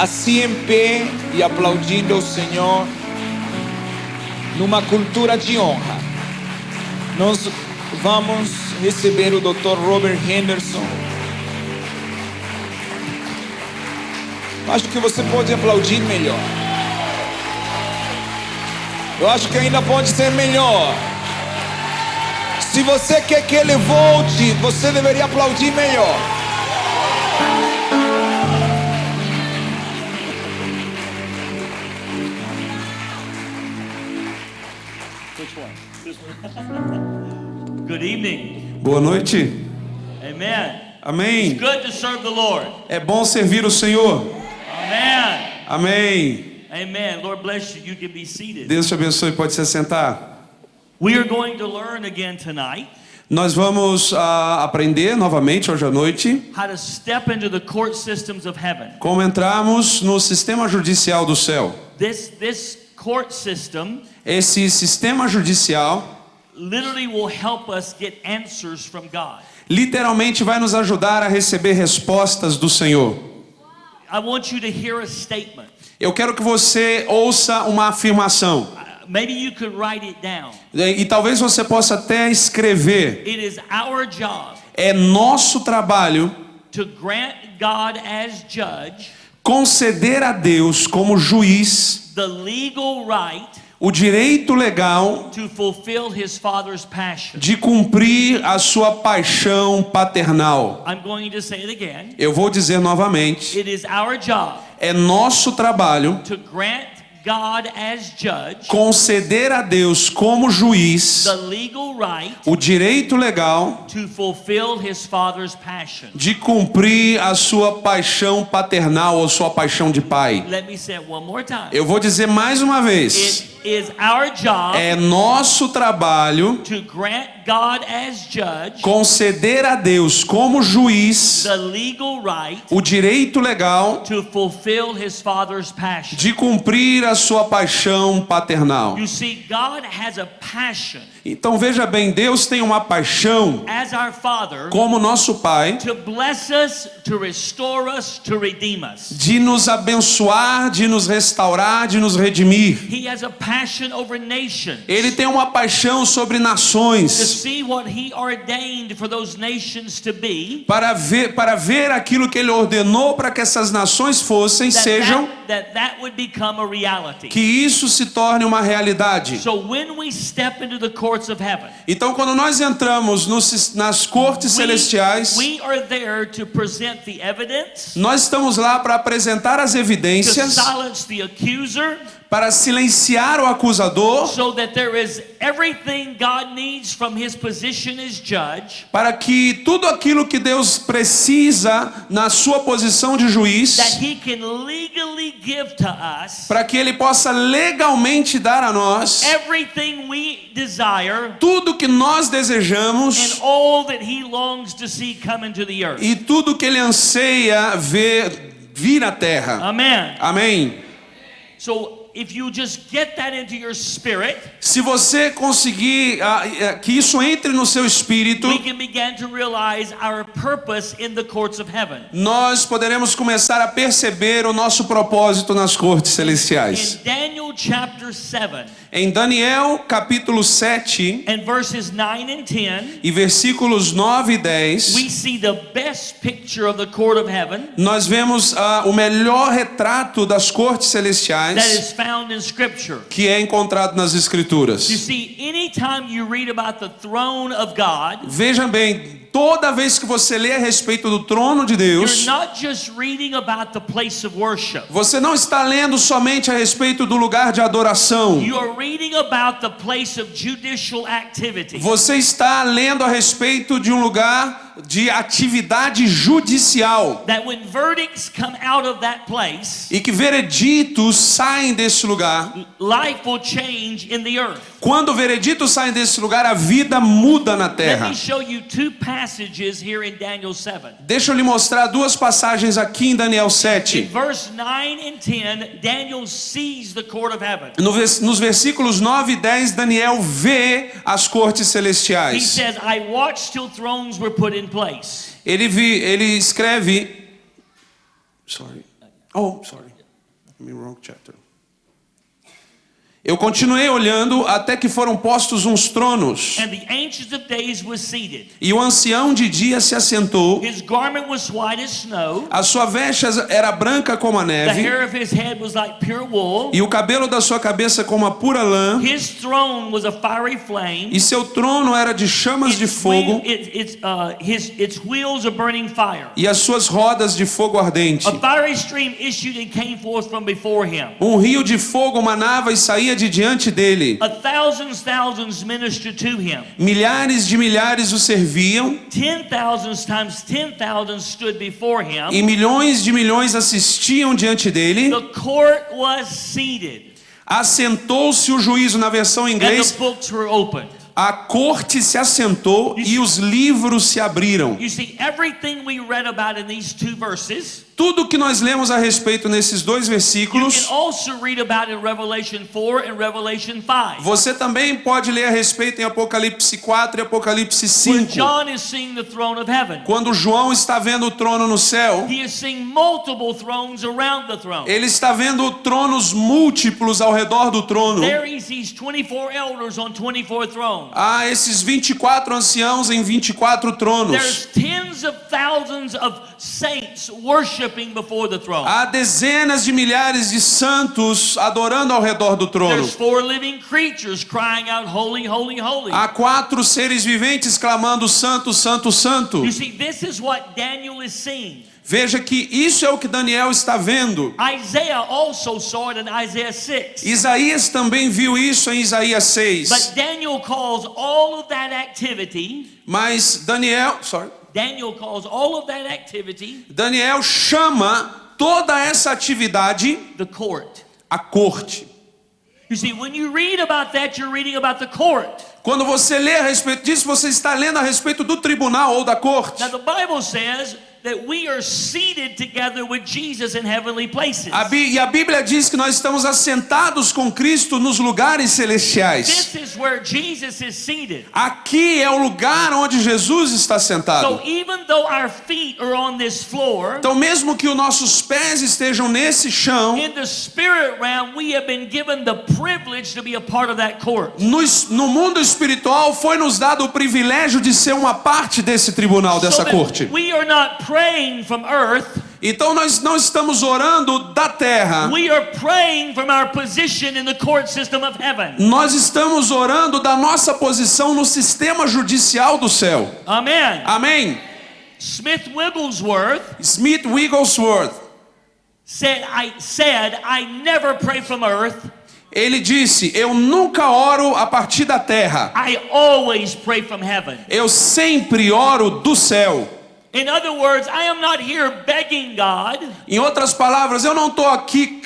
assim em pé e aplaudindo o Senhor, numa cultura de honra. Nós vamos receber o Dr. Robert Henderson. Acho que você pode aplaudir melhor. Eu acho que ainda pode ser melhor. Se você quer que ele volte, você deveria aplaudir melhor. Good evening. Boa noite. Amen. Amém. It's good to serve the Lord. É bom servir o Senhor. Amen. Amém. Amen. Lord bless you. You can be seated. Deus te abençoe, pode se sentar. We are going to learn again tonight Nós vamos aprender novamente hoje à noite how to step into the court systems of heaven. como entrarmos no sistema judicial do céu. This court system Esse sistema judicial literally will help us get answers from God. literalmente vai nos ajudar a receber respostas do Senhor. I want you to hear a statement. Eu quero que você ouça uma afirmação. Maybe you could write it down. E talvez você possa até escrever. It is our job É nosso trabalho to grant God as judge conceder a Deus como juiz the legal right o direito legal to fulfill his father's passion. de cumprir a sua paixão paternal. I'm going to say it again. Eu vou dizer novamente. It is our job É nosso trabalho to grant God as judge conceder a Deus como juiz the legal right o direito legal to fulfill his father's passion. de cumprir a sua paixão paternal ou sua paixão de pai. Let me say it one more time. Eu vou dizer mais uma vez. It is our job É nosso trabalho to grant God as judge conceder a Deus como juiz the legal right o direito legal to fulfill his father's passion. de cumprir a sua paixão paternal. You see, God has a passion Então veja bem, Deus tem uma paixão as our Father como nosso Pai to bless us, to restore us, to redeem us. de nos abençoar, de nos restaurar, de nos redimir. He has a passion over nations. Ele tem uma paixão sobre To nações see what he ordained for those nations to be, para ver aquilo que ele ordenou para que essas nações fossem, sejam, that would become a reality. que isso se torne uma realidade. So when we step into the courts of heaven, Então quando nós entramos nas cortes celestiais, we are there to present the evidence, nós estamos lá para apresentar as to evidências, silence the accuser, para silenciar o acusador, so that there is everything God needs from his position as judge, para que tudo aquilo que Deus precisa na sua posição de juiz, that he can legally give to us para que ele possa legalmente dar a nós everything we desire tudo que nós and desejamos all that he longs to see come into the earth. e tudo que ele anseia ver vir à terra. Amen. Amém. So if you just get that into your spirit, Se você conseguir que isso entre no seu espírito, we can begin to realize our purpose in the courts of heaven. nós poderemos começar a perceber o nosso propósito nas cortes celestiais. In Daniel chapter 7 Em Daniel capítulo 7 and verses 9 and 10, e versículos 9 e 10, we see the best picture of the court of heaven nós vemos o melhor retrato das cortes that celestiais is found in scripture. que é encontrado nas You escrituras. see, anytime you read about the throne of God, Veja bem, toda vez que você lê a respeito do trono de you're Deus, not just reading about the place of worship. você não está lendo somente a respeito do lugar de adoração. You are reading about the place of judicial activity. Você está lendo a respeito de um lugar de atividade judicial. That when verdicts come out of that place, E que vereditos saem desse lugar. life will change in the earth. Quando vereditos saem desse lugar, a vida muda na Let terra. me show you two passages here in Daniel 7. Deixa eu lhe mostrar duas passagens aqui em Daniel In 7. verse 9 and 10, Daniel sees the court of heaven. Nos versículos 9 e 10, Daniel vê as cortes He celestiais. says, I watched till thrones were put in place. Ele escreve. Sorry. Oh, sorry. I'm in wrong chapter. Eu continuei olhando até que foram postos uns tronos. And the Ancient of Days was seated. E o ancião de dia se assentou. His garment was white as snow. A sua veste era branca como a The neve. hair of his head was like pure wool. E o cabelo da sua cabeça como a pura lã. His throne was a fiery flame. E seu trono era de chamas de fogo. Its wheels are burning fire. E as suas rodas de fogo ardente. A fiery stream issued and came forth from before him. Rio de fogo manava e saía de diante dele. Thousands ministered to him. Milhares de milhares o serviam. 10,000 times 10,000 stood before him. E milhões de milhões assistiam diante dele. The court was seated. Assentou-se o juízo, na versão em And inglês. the books were opened. A corte se assentou e os livros se abriram. You see, everything we read about in these two verses, Tudo que nós lemos a respeito nesses dois you versículos, can also read about in Revelation 4 and Revelation 5. você também pode ler a respeito em Apocalipse 4 e Apocalipse When 5. John is seeing the throne of heaven, Quando João está vendo o trono no céu, he is seeing multiple thrones around the throne. ele está vendo tronos múltiplos ao redor do trono. There he sees 24 elders on 24 thrones. Há esses 24 anciãos em 24 tronos. There's tens of thousands of saints worshiping before the throne. Há dezenas de milhares de santos adorando ao redor do trono. There's 4 living creatures crying out, holy, holy, holy. Há 4 seres viventes clamando santo, santo, santo. You see, this is what Daniel is seeing. Veja que isso é o que Daniel está vendo. Isaiah also saw it in Isaiah 6. Isaías também viu isso em Isaías 6. But Daniel calls all of that activity, Mas Daniel chama toda essa atividade the court. a corte. You see, when you read about that, you're reading about the court. Quando você lê a respeito disso, você está lendo a respeito do tribunal ou da corte. Now the Bible says that we are seated together with Jesus in heavenly places. E a Bíblia diz que nós estamos assentados com Cristo nos lugares celestiais. This is where Jesus is seated. Aqui é o lugar onde Jesus está sentado. So even though our feet are on this floor, Então mesmo que os nossos pés estejam nesse chão, in the spirit realm we have been given the privilege to be a part of that court. no mundo espiritual foi nos dado o privilégio de ser uma parte desse tribunal, dessa So corte. that we are not praying from earth. Então nós não estamos orando da terra. We are praying from our position in the court system of heaven. Nós estamos orando da nossa posição no sistema judicial do céu. Amen. Amém. Smith Wigglesworth Smith Wigglesworth, said, I never pray from earth. ele disse: eu nunca oro a partir da terra. I always pray from heaven. Eu sempre oro do céu. In other words, I am not here begging God. Em outras palavras, eu não estou aqui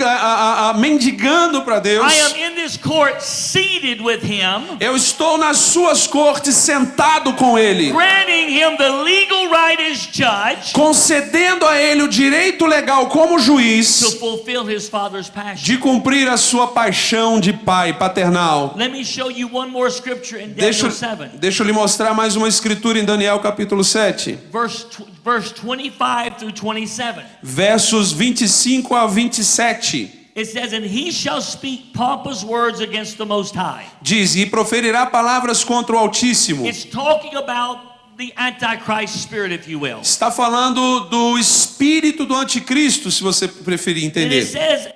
mendigando para Deus. I am in this court seated with him, Eu estou nas suas cortes sentado com Ele, granting him the legal right as judge concedendo a Ele o direito legal como to juiz fulfill his father's passion. de cumprir a sua paixão de pai paternal. Let me show you one more scripture in Daniel 7. Deixa eu lhe mostrar mais uma escritura em Daniel capítulo 7. Verse 25 through 27. Versos 25 a 27. It says, and he shall speak pompous words against the Most High. Diz: e proferirá palavras contra o Altíssimo. It's talking about the Antichrist spirit, if you will. Está falando do espírito do anticristo, se você preferir And it entender. says,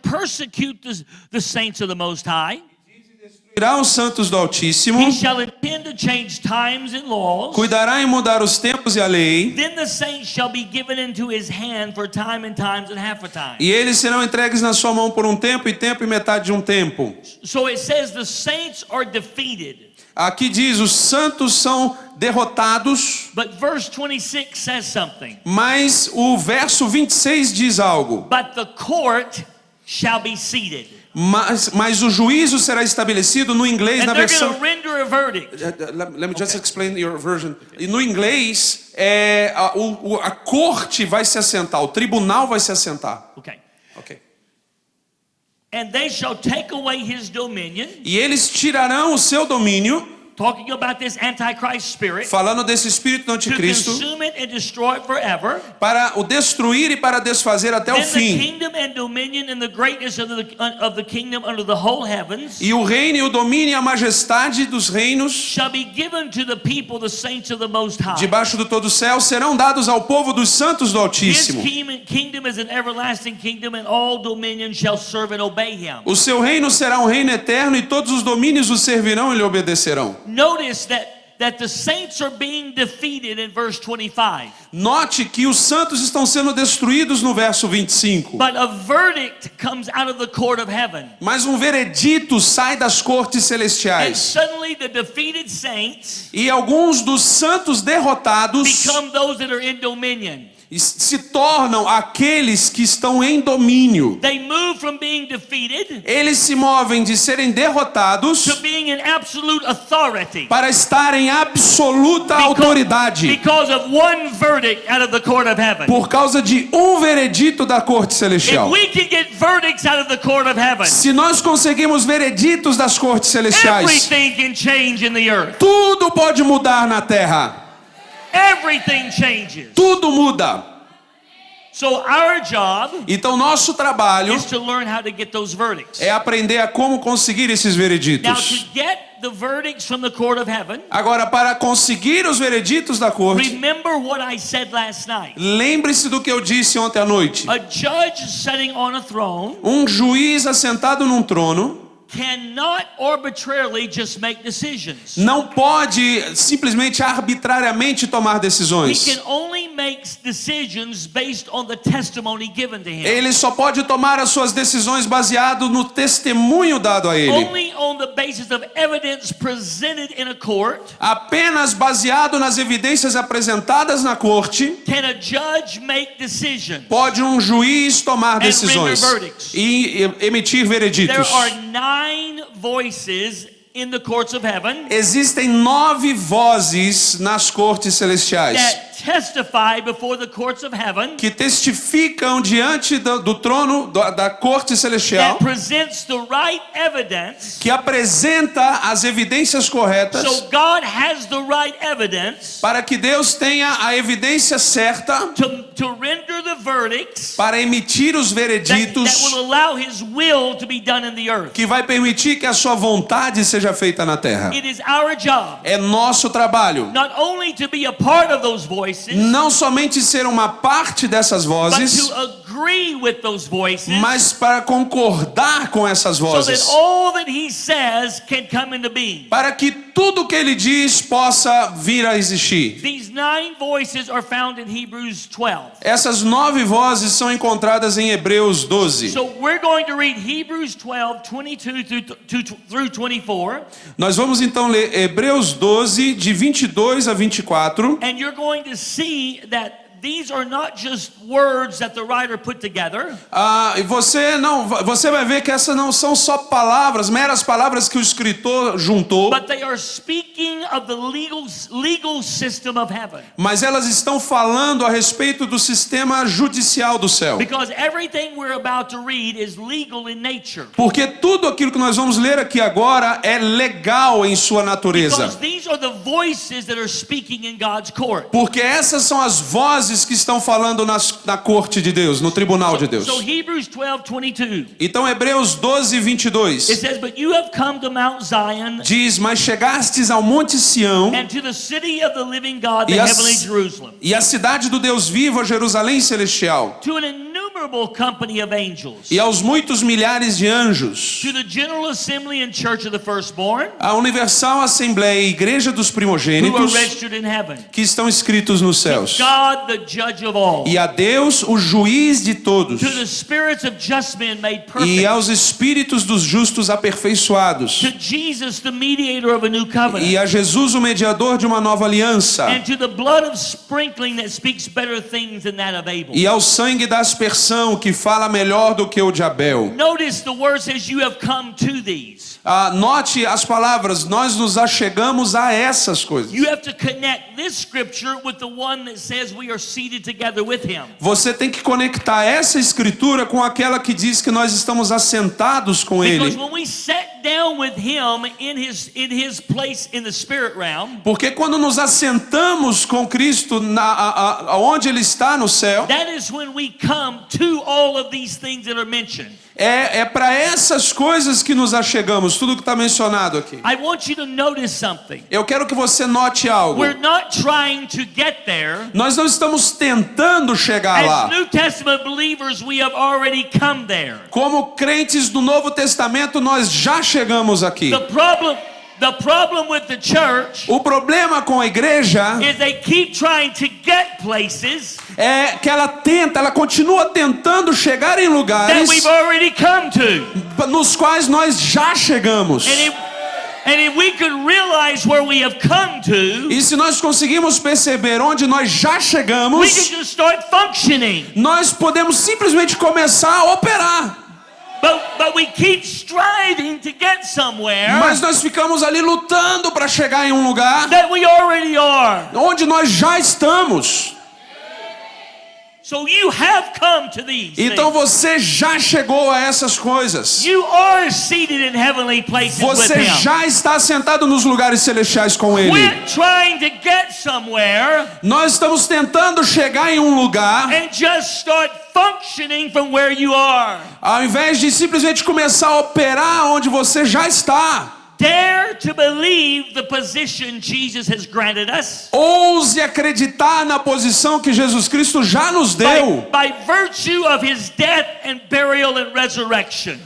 persecute the saints of the Most High. Irá os santos do Altíssimo, He shall intend to change times and laws. cuidará em mudar os tempos e a lei, Then the saints shall be given into his hand for time and times and half a time. e eles serão entregues na sua mão por um tempo e metade de um tempo. So it says the saints are defeated. Aqui diz: os santos são derrotados, But verse 26 says something. mas o verso 26 diz algo. But the court shall be seated. Mas o juízo será estabelecido no inglês, And na they're versão. going to render a verdict. Let me just explain your version. E no inglês, a corte vai se assentar, o tribunal vai se assentar. Okay. Ok. And they shall take away his dominion E eles tirarão o seu domínio talking about this Antichrist spirit, falando desse espírito do to anticristo, consume it and destroy it forever. para o destruir e para desfazer até o Then the fim. kingdom and dominion and the greatness of the kingdom under the whole heavens E o reino e o domínio e a majestade dos reinos shall be given to the people, the saints of the Most High. debaixo do todo céu serão dados ao povo dos santos do His Altíssimo. kingdom is an everlasting kingdom, and all dominion shall serve and obey him. O seu reino será um reino eterno e todos os domínios o servirão e lhe obedecerão. Notice that the saints are being defeated in verse 25. Note que os santos estão sendo destruídos no verso 25. But a verdict comes out of the court of heaven. Mas um veredito sai das cortes And celestiais. suddenly the defeated saints E alguns dos santos derrotados become those that are in dominion. se tornam aqueles que estão em domínio. They move from being defeated Eles se movem de serem derrotados to being in absolute authority. para estar em absoluta autoridade. Because of one verdict out of the court of heaven. Por causa de um veredito da corte If celestial. we can get verdicts out of the court of heaven, Se nós conseguimos vereditos das cortes celestiais, everything can change in the earth. tudo pode mudar na terra. Everything changes. Tudo muda. So our job Então nosso trabalho is to learn how to get those verdicts. é aprender a como conseguir esses Now, vereditos. to get the verdicts from the court of heaven, Agora, para conseguir os vereditos da corte, remember what I said last night. lembre-se do que eu disse ontem à noite. A judge sitting on a throne Um juiz assentado num trono cannot arbitrarily just make decisions. não pode simplesmente arbitrariamente tomar He decisões. can only make decisions based on the testimony given to him. Ele só pode tomar as suas decisões baseado no testemunho dado a ele. Only on the basis of evidence presented in a court Apenas baseado nas evidências apresentadas na corte, can a judge make decisions. pode um juiz tomar decisões render verdicts. e emitir There vereditos. are 9 voices in the courts of heaven Existem 9 vozes nas cortes celestiais that testify before the courts of heaven que testificam diante do trono da corte celestial, that presents the right evidence. que apresenta as evidências corretas So God has the right evidence para que Deus tenha a evidência certa to render the verdicts para emitir os that vereditos will allow His will to be done in the earth. que vai permitir que a sua vontade seja feita na terra. It is our job É nosso trabalho not only to be a part of those voices, não somente ser uma parte dessas but vozes, to agree with those voices mas para concordar com essas so that vozes, all that He says can come into being. para que tudo que ele diz possa vir a existir. These 9 voices are found in Hebrews 12. Essas 9 vozes são encontradas em Hebreus 12. So we're going to read Hebrews 12, 22 through 24, Nós vamos então ler Hebreus 12, de 22 a 24. and you're going to see that these are not just words that the writer put together, E você vai ver que essas não são só palavras, meras palavras que o escritor juntou, but they are speaking of the legal system of heaven. mas elas estão falando a respeito do sistema judicial do céu. Because everything we're about to read is legal in nature. Porque tudo aquilo que nós vamos ler aqui agora é legal em sua natureza. Because these are the voices that are speaking in God's court. Porque essas são as vozes que estão falando na corte de Deus, no tribunal de Deus. So Hebrews 12, 22. Então Hebreus 12, 22 It says, "But you have come to Mount Zion diz: mas chegastes ao monte Sião and to the city of the living God, the E a- heavenly Jerusalem, e a cidade do Deus vivo, a Jerusalém celestial, to an innumerable company of angels, e aos muitos milhares de anjos, to the general assembly and church of the firstborn, a universal assembleia e igreja dos who are primogênitos registered in heaven, que estão escritos nos céus, God, the judge of all, e a Deus, o juiz de todos, to the spirits of just men made e perfect, aos espíritos dos justos aperfeiçoados, to Jesus, the mediator of a new covenant, e a Jesus, o mediador de uma nova aliança, and to the blood of sprinkling that speaks better things than that of Abel. e ao sangue da aspersão que fala melhor do que o de Abel. Notice the word says you have come to these. Note as palavras: nós nos achegamos a essas coisas. You have to connect this scripture with the one that says we are seated together with him. Você tem que conectar essa escritura com aquela que diz que nós estamos assentados com Because ele. when we sat down with him in his place in the spirit realm, Porque quando nos assentamos com Cristo onde Ele está no céu, that is when we come to all of these things that are mentioned. é para essas coisas que nos achegamos, tudo que está mencionado aqui. I want you to notice something. Eu quero que você note algo. We're not trying to get there. Nós não estamos tentando chegar As lá. New Testament believers, we have already come there. Como crentes do Novo Testamento, nós já chegamos aqui. The problem with the church O problema com a igreja is they keep trying to get places é que ela continua tentando chegar em that lugares we've already come to. nos quais nós já chegamos. And if we could realize where we have come to, E se nós conseguimos perceber onde nós já we chegamos, can just start functioning. nós podemos simplesmente começar a operar. But we keep striving to get somewhere Mas nós ficamos ali lutando para chegar em um lugar that we already are. onde nós já estamos. So you have come to these Então things. você já chegou a essas coisas. You are seated in heavenly places with Você him. já está sentado nos lugares celestiais com Ele. Quit trying to get somewhere Nós estamos tentando chegar em um lugar, and just start functioning from where you are. ao invés de simplesmente começar a operar onde você já está. Dare to believe the position Jesus has granted us. Ouse acreditar na posição que Jesus Cristo já nos deu. By virtue of his death and burial and resurrection.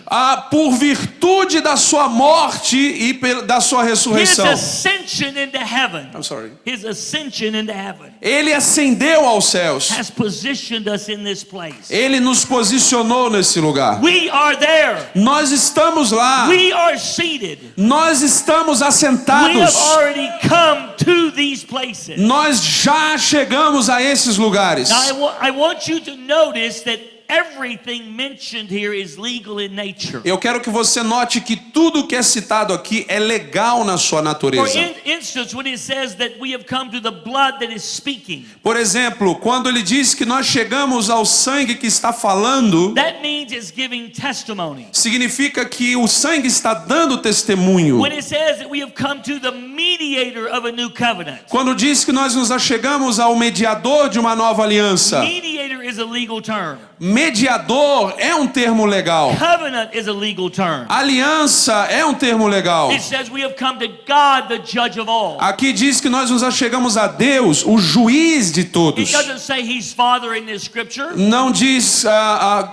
Por virtude da sua morte e da sua His ressurreição. ascension into heaven. I'm sorry. His ascension into heaven Ele ascendeu aos céus. has positioned us in this place. Ele nos posicionou nesse lugar. We are there. Nós estamos lá. We are seated. Nós estamos We have assentados. already come to these places. Nós já chegamos a esses lugares. Now I want you to notice that everything mentioned here is legal in nature. Eu quero que você note que tudo que é citado aqui é legal na sua For natureza. instance, when it says that we have come to the blood that is speaking, Por exemplo, quando ele diz que nós chegamos ao sangue que está falando, that means it's giving testimony. significa que o sangue está dando testemunho. When it says that we have come to the mediator of a new covenant, Quando diz que nós nos achegamos ao mediador de uma nova aliança, mediator is a legal term. mediador é um termo legal. Covenant is a legal term. Aliança é um termo legal. It says we have come to God, the judge of all. Aqui diz que nós nos achegamos a Deus, o juiz de It todos. doesn't say he's father in this scripture. Não diz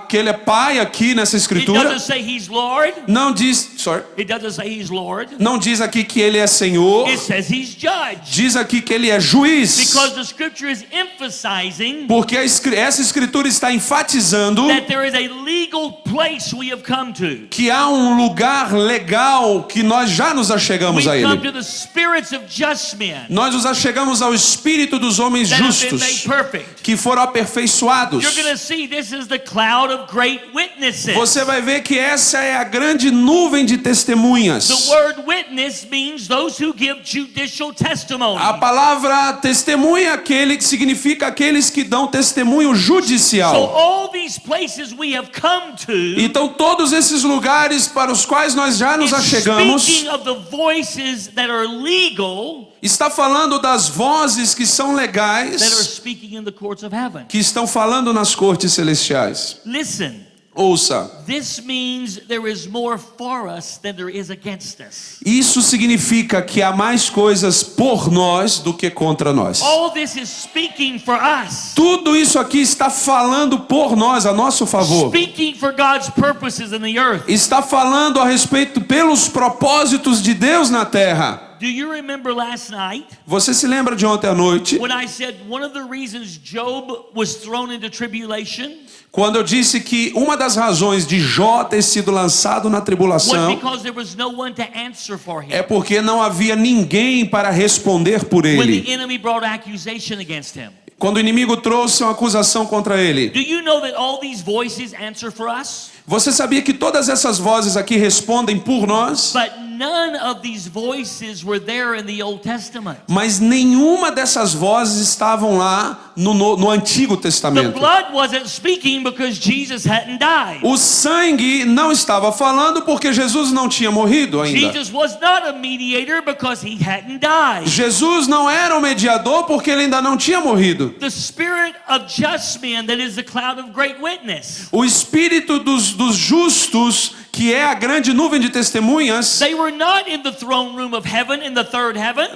que ele é pai aqui nessa It escritura. doesn't say he's Lord. Não diz, sorry, It doesn't say he's Lord. não diz aqui que ele é Senhor. It says he's judge. Diz aqui que ele é juiz. Because the scripture is emphasizing Porque essa escritura está enfatizando that there is a legal place we have come to. que há um lugar legal que nós já nos achegamos a We come ele. to the spirits of just men Nós nos achegamos ao espírito dos homens that have been made justos perfect. que foram aperfeiçoados. You're going to see this is the cloud of great witnesses. Você vai ver que essa é a grande nuvem de testemunhas. The word witness means those who give judicial testimony. A palavra testemunha aquele que significa aqueles que dão testemunho So judicial. all these places we have come to Então todos esses lugares para os quais nós já nos is achegamos speaking of the voices that are legal está falando das vozes que são that are legais, speaking in the courts of heaven. que estão falando nas cortes celestiais. Listen, Ouça, this means there is more for us than there is against us. isso significa que há mais coisas por nós do que contra nós. All this is speaking for us. Tudo isso aqui está falando por nós, a nosso favor. Speaking for God's purposes in the earth. Está falando a respeito pelos propósitos de Deus na terra. Do you remember last night Você se lembra de ontem à noite, when I said one of the reasons Job was thrown into tribulation quando eu disse que uma das razões de Jó ter sido lançado na was tribulação because there was no one to answer for him? é porque não havia ninguém para responder por When ele. the enemy brought accusation against him. Quando o inimigo trouxe uma acusação contra ele. Do you know that all these voices answer for us? Você sabia que todas essas vozes aqui respondem por nós? But none of these voices were there in the Old Testament. Mas nenhuma dessas vozes estavam lá no Antigo The Testamento. blood wasn't speaking because Jesus hadn't died. O sangue não estava falando porque Jesus não tinha morrido ainda. Jesus was not a mediator because he hadn't died. Jesus não era o mediador porque ele ainda não tinha morrido. The spirit of just men, that is the cloud of great witness. O espírito dos justos, que é a grande nuvem de testemunhas, They were not in the throne room of heaven, in the third heaven.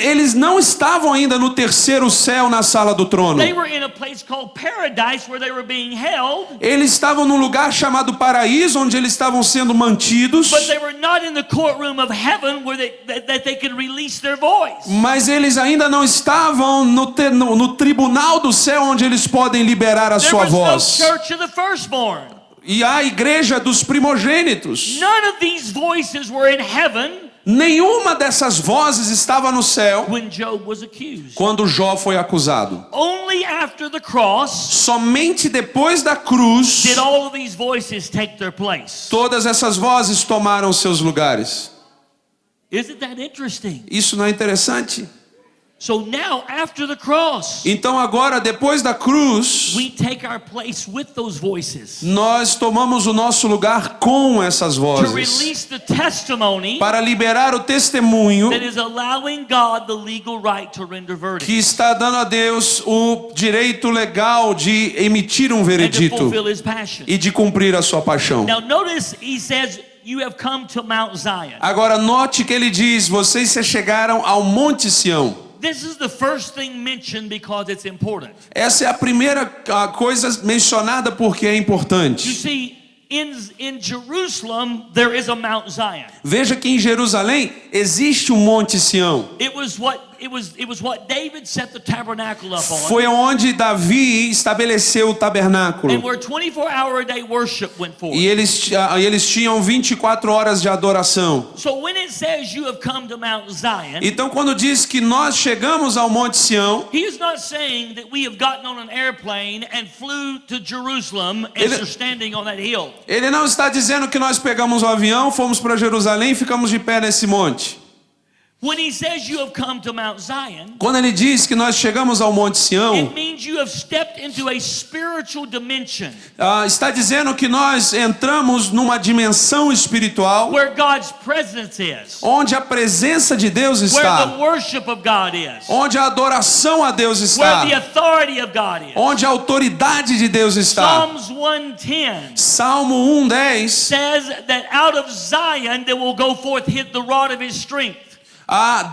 eles não estavam ainda no terceiro céu, na sala do trono. They were in a place called paradise where they were being held, Eles estavam num lugar chamado paraíso, onde eles estavam sendo mantidos, but they were not in the courtroom of heaven where that they could release their voice. mas eles ainda não estavam no tribunal do céu, onde eles podem liberar a There sua was no voz. church of the firstborn. E a igreja dos primogênitos. None of these voices were in heaven Nenhuma dessas vozes estava no céu when Job was accused. quando Jó foi acusado. Only after the cross Somente depois da cruz, did all of these voices take their place. todas essas vozes tomaram seus lugares. Isn't that interesting? Isso não é interessante? So now, after the cross, Então agora, depois da cruz, we take our place with those voices nós tomamos o nosso lugar com essas to vozes, release the testimony para liberar o testemunho that is allowing God the legal right to render que verdicts está dando a Deus o direito legal de emitir um and to veredito fulfill His passion. e de cumprir a sua paixão. Now, notice he says, "You have come to Mount Zion." Agora note que ele diz: vocês se chegaram ao Monte Sião. This is the first thing mentioned because it's important. Essa é a primeira coisa mencionada porque é You importante. see, in Jerusalem there is a Mount Zion. Veja que em Jerusalém existe um Monte Sião. It was what David set the tabernacle up on, Foi onde Davi estabeleceu o tabernáculo. and where 24-hour-a-day worship went forth. E eles tinham 24 horas de adoração. So when it says you have come to Mount Zion, Então quando diz que nós chegamos ao Monte Sião, he is not saying that we have gotten on an airplane and flew to Jerusalem and Ele- are standing on that hill. ele não está dizendo que nós pegamos o avião, fomos para Jerusalém e ficamos de pé nesse monte. When he says you have come to Mount Zion, Quando ele diz que nós chegamos ao Monte Sião, it means you have stepped into a spiritual dimension está dizendo que nós entramos numa dimensão espiritual where God's presence is, onde a presença de Deus where the está, worship of God is, onde a adoração a Deus where está, the authority of God is. onde a autoridade de Deus está. Psalms 110 Salmo 1:10 says that out of Zion there will go forth the rod of his strength.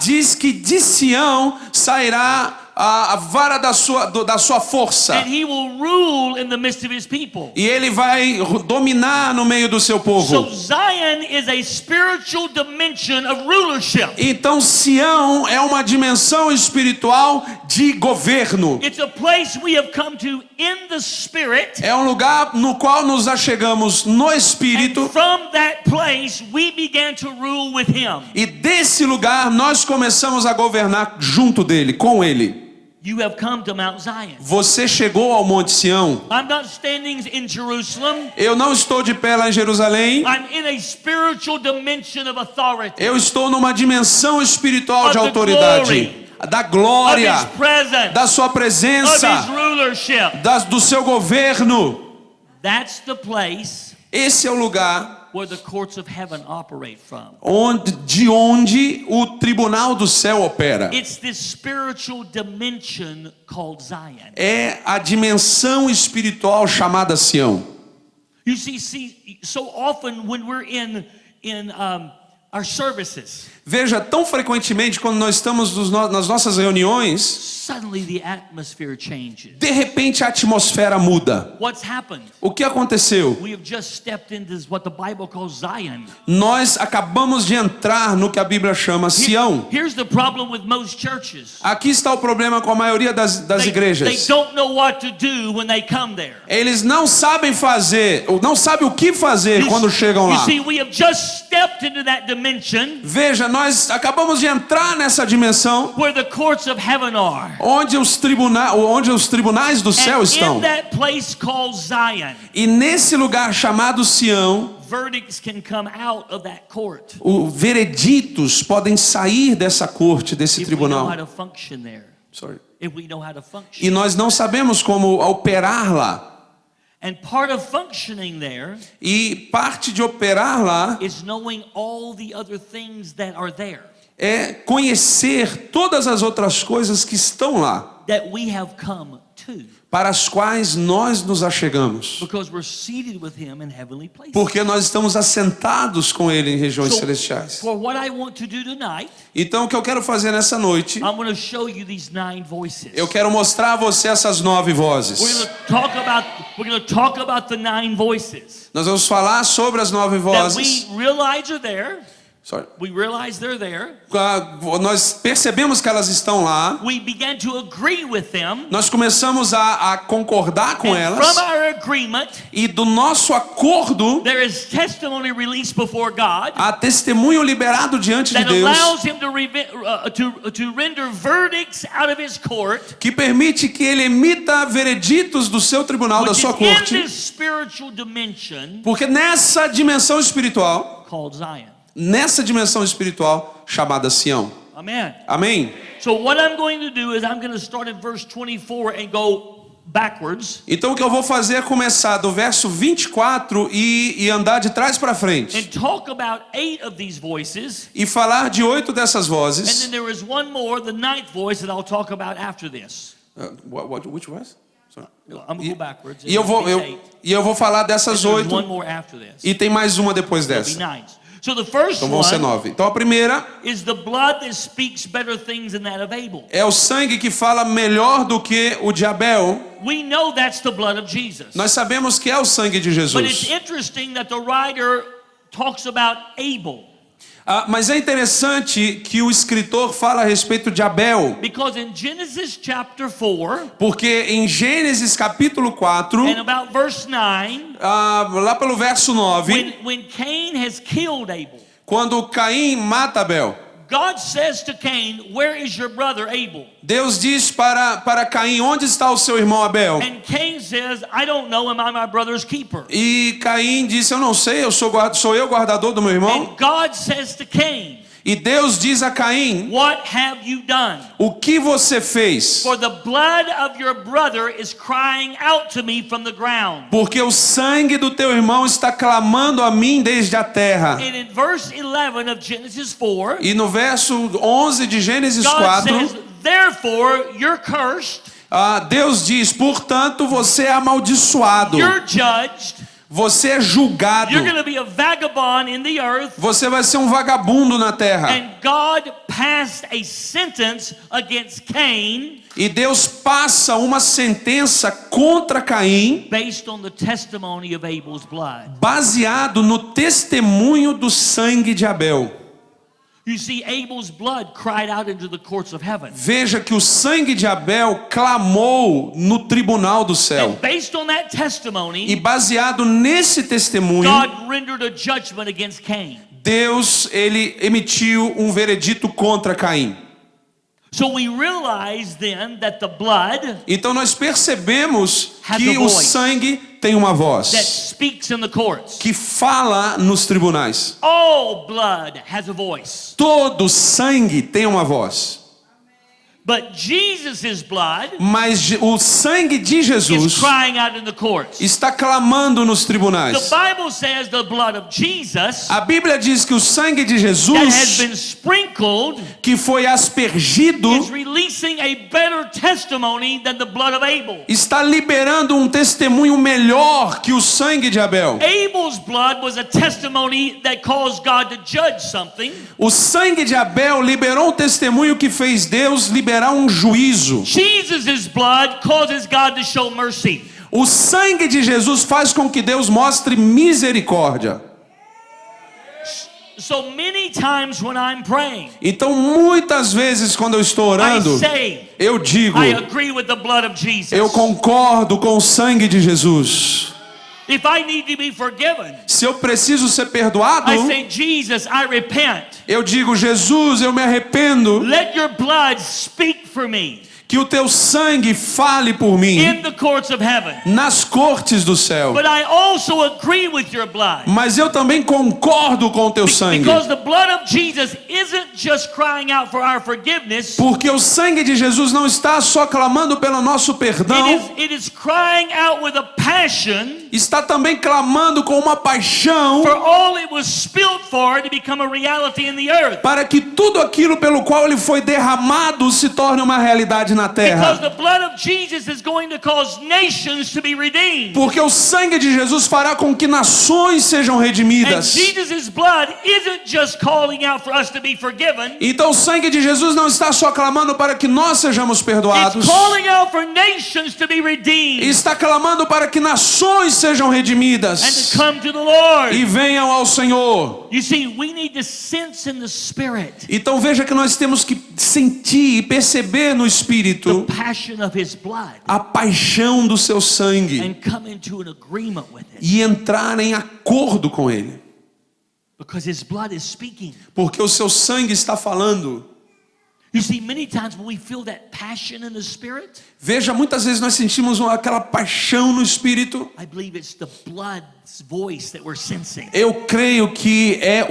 diz que de Sião sairá a vara da sua força, And he will rule in the midst of his people. e ele vai dominar no meio do seu So povo. Zion is a spiritual dimension of rulership. Então Sião é uma dimensão espiritual de governo. It's a place we have come to in the spirit. É um lugar no qual nos achegamos no And Espírito, from that place we began to rule with him. e desse lugar nós começamos a governar junto dele, com ele. You have come to Mount Zion. Você chegou ao Monte Sião. I'm not standing in Jerusalem. Eu não estou de pé lá em Jerusalém. I'm in a spiritual dimension of authority. Eu estou numa dimensão espiritual de Of the autoridade, glory. da Of glória, his presence. da sua Of presença, his rulership. do seu governo. That's the place Esse é o lugar where the courts of heaven operate from. de onde o tribunal do céu opera. It's this spiritual dimension called Zion. É a dimensão espiritual chamada Sião. You see, so often when we're in our services, Veja, tão frequentemente quando nós estamos nas nossas reuniões, suddenly the atmosphere changes. de repente a atmosfera muda. What's happened? O que aconteceu? We have just stepped into what the Bible calls Zion. Nós acabamos de entrar no que a Bíblia chama Sião. Here's the problem with most churches. Aqui está o problema com a maioria das They igrejas. don't know what to do when they come there. Eles não sabem fazer, ou não sabem o que fazer quando chegam You lá. see, we have just stepped into that dimension Veja, nós acabamos de entrar nessa dimensão where the courts of heaven are. onde os tribunais do céu And estão. in that place called Zion, E nesse lugar chamado Sião, verdicts can come out of that court Os vereditos podem sair dessa corte, desse if we know tribunal. how to function there. Sorry. If we know how to function. E nós não sabemos como operar lá. And part of functioning there E parte de operar lá is knowing all the other things that are there, é conhecer todas as outras coisas que estão lá, that we have come to, para as quais nós nos achegamos. because we're seated with him in heavenly places. Porque nós estamos assentados com Ele em regiões So, celestiais. for what I want to do tonight, Então o que eu quero fazer nessa noite, I'm going to show you these 9 voices. eu quero mostrar a você essas 9 We're vozes. going to talk about the 9 voices Nós vamos falar sobre as 9 that vozes. we realize are there. Sorry. We realize they're there. Nós percebemos que elas estão lá. We began to agree with them. Nós começamos a concordar com And elas. from our agreement, E do nosso acordo, there is testimony released before God há testemunho liberado diante de that Deus, allows him to render verdicts out of his court, que permite que ele emita vereditos do seu tribunal, da which sua is in corte. this spiritual dimension Porque nessa dimensão espiritual, called Zion. chamada Sião. Amen. Amém? So what I'm going to do is I'm going to start at verse 24 and go backwards Então o que eu vou fazer é começar do verso 24 e andar de trás para frente. and talk about 8 of these voices. E falar de 8 dessas And vozes. then there is one more, the 9th voice, that I'll talk about after this. Which voice? Sorry. I'm going to go backwards. E eu vou falar dessas There's 8 one more after this. e tem mais uma depois There'll be dessa. 9. So the first Então vão ser one 9. Então a primeira is the blood that speaks better things than that of Abel. é o sangue que fala melhor do que o de Abel. We know that's the blood of Jesus. Nós sabemos que é o sangue de But it's Jesus. interesting that the writer talks about Abel. Mas é interessante que o escritor fala a respeito de Abel. Because in Genesis chapter 4 Porque em Gênesis capítulo 4, and about verse 9, lá pelo verso 9, when Cain has killed Abel, quando Caim mata Abel, God says to Cain, "Where is your brother Abel?" Deus diz para Caim, onde está o seu irmão Abel? And Cain says, "I don't know, am I my brother's keeper?" E Caim disse, eu não sei, sou eu guardador do meu irmão? And God says to Cain, E Deus diz a Caim, "What have you done? o que você fez? For the blood of your brother is crying out to me from the ground." Porque o sangue do teu irmão está clamando a mim desde a terra. And in verse 11 of Genesis 4, E no verso 11 de Gênesis God 4, says, "Therefore you're cursed, Deus diz, portanto você é amaldiçoado, you're judged, você é julgado, you're going to be a vagabond in the earth." você vai ser um vagabundo na terra. And God passed a sentence against Cain E Deus passa uma sentença contra Caim, based on the testimony of Abel's blood. baseado no testemunho do sangue de Abel. You see, Abel's blood cried out into the courts of heaven. Veja que o sangue de Abel clamou no tribunal do céu. And based on that E testimony, baseado nesse testemunho, God rendered a judgment against Cain. Deus ele emitiu um veredito contra Caim. So we realize then that the blood Então nós percebemos que Has a o voice. sangue tem uma that voz speaks in the courts. que fala nos tribunais. All blood has a voice. Todo sangue tem uma voz. But Jesus' blood Mas o sangue de is Jesus crying out in the courts. está clamando nos The tribunais. Bible says the blood of Jesus A Bíblia diz que o sangue de that has Jesus been sprinkled que foi aspergido is releasing a better testimony than the blood of Abel. está liberando um testemunho melhor que o sangue de Abel. Abel's blood was a testimony that caused God to judge something. O sangue de Abel liberou um testemunho que fez Deus liberar um juízo. Jesus' blood causes God to show mercy. O sangue de Jesus faz com que Deus mostre misericórdia. So many times when I'm praying, Então muitas vezes quando eu estou I orando, say, eu digo, I agree with the blood of Jesus. eu concordo com o sangue de Jesus. If I need to be forgiven, Se eu preciso ser perdoado, I say, Jesus, I repent. eu digo, Jesus, eu me arrependo. Let your blood speak for me Que o teu sangue fale por mim in the courts of heaven. nas cortes do céu. But I also agree with your blood. Mas eu também concordo com o teu sangue. Because the blood of Jesus isn't just crying out for our forgiveness. Porque o sangue de Jesus não está só clamando pelo nosso perdão, It is crying out with a passion está também clamando com uma paixão for all it was spilled for to become a reality in the earth. para que tudo aquilo pelo qual ele foi derramado se torne uma realidade na Because terra. the blood of Jesus is going to cause nations to be redeemed. Porque o sangue de Jesus fará com que nações sejam And redimidas. Jesus' blood isn't just calling out for us to be forgiven. Então o sangue de Jesus não está só clamando para que nós sejamos perdoados, It's calling out for nations to be redeemed está clamando para que nações sejam and redimidas to come to the Lord. e venham ao Senhor. You see, we need to sense in the Spirit Então veja que nós temos que sentir e perceber no Espírito the passion of His blood a paixão do seu sangue and come into an agreement with it. e entrar em acordo com ele. Because His blood is speaking. Porque o seu sangue está falando. You see, many times when we feel that passion in the Spirit, Veja, muitas vezes nós sentimos aquela paixão no Espírito. I believe it's the blood's voice that we're sensing. Eu creio que é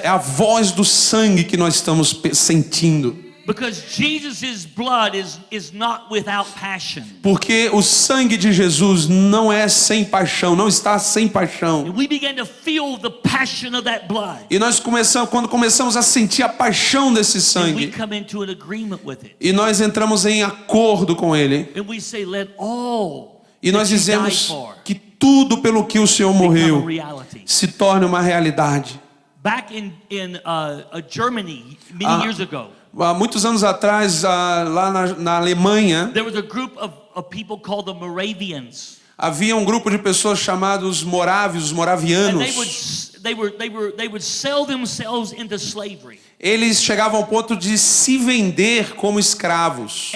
a voz do sangue que nós estamos sentindo. Because Jesus' blood is not without passion. Porque o sangue de Jesus não é sem paixão, não está sem paixão. And we begin to feel the passion of that blood. E nós quando começamos a sentir a paixão desse And we sangue, come into an agreement with it. e nós entramos em acordo com ele, And we say, let all e nós that you died dizemos for que tudo pelo que o Senhor become a morreu reality. se torne uma realidade. Back in Germany many years ago, Há muitos anos atrás, lá na Alemanha, there was a group of people called the Moravians. havia um grupo de pessoas chamados morávios, And moravianos. they would sell themselves into slavery. Eles chegavam ao ponto de se vender como escravos,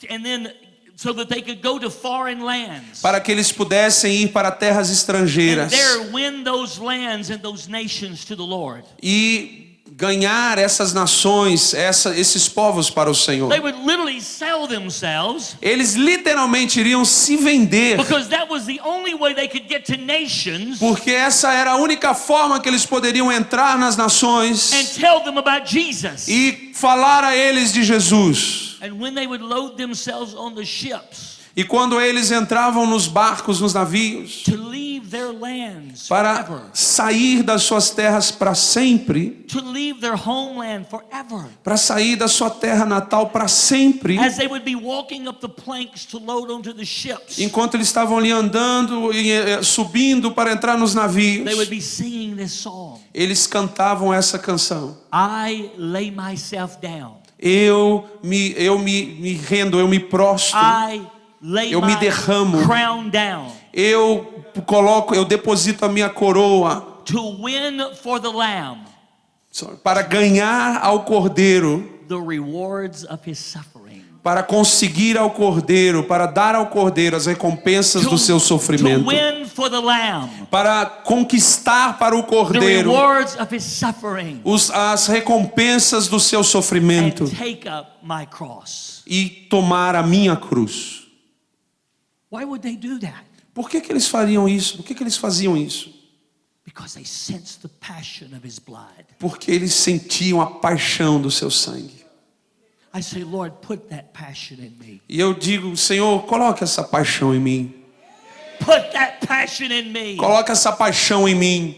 And then so that they could go to foreign lands. para que eles pudessem ir para terras And estrangeiras there win those lands and those nations to the Lord. e ganhar essas nações, esses povos para o Senhor. They would literally sell themselves Eles literalmente iriam se vender, because that was the only way they could get to nations porque essa era a única forma que eles poderiam entrar nas nações and tell them about Jesus. e falar a eles de Jesus. And when they would load themselves on the ships E quando eles entravam nos barcos, nos navios, to leave their lands para forever, sair das suas terras para sempre, to leave their homeland forever, para sair da sua terra natal para sempre, as they would be walking up the planks to load onto the ships, enquanto eles estavam ali andando e subindo para entrar nos they navios, would be singing this song. eles cantavam essa canção. I lay myself down. Eu me rendo, eu me prostro, I lay Eu me my derramo. crown down eu deposito a minha coroa to win for the Lamb para ganhar ao Cordeiro, the rewards of His suffering. para conseguir ao Cordeiro, para dar ao Cordeiro as recompensas do seu To sofrimento, win for the Lamb para conquistar para o the Cordeiro rewards of His suffering as recompensas do seu sofrimento and take up my cross. e tomar a minha cruz. Why would they do that? Por que eles fariam isso? Por que eles faziam isso? Because they sensed the passion of His blood. Porque eles sentiam a paixão do seu sangue. I say, Lord, put that passion in me. E eu digo, Senhor, coloca essa paixão em mim. Put that passion in me Coloca essa paixão em mim,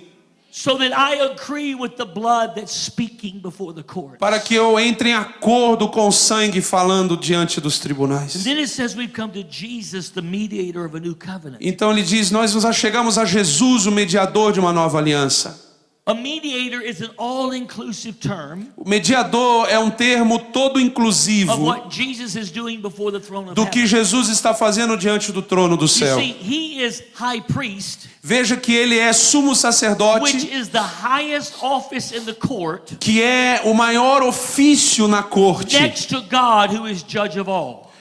so that I agree with the blood that's speaking before the court. para que eu entre em acordo com o sangue falando diante dos And tribunais. then it says we've come to Jesus, the mediator of a new covenant. Então ele diz, nós nos achegamos a Jesus, o mediador de uma nova aliança. A mediator is an all-inclusive term O mediador é um termo todo of inclusivo what Jesus is doing before the throne of do que heaven. Jesus está fazendo diante do trono do You céu. see, He is high priest, Veja que ele é sumo which sacerdote, is the highest office in the court, que é o maior ofício na corte, next to God, who is judge of all.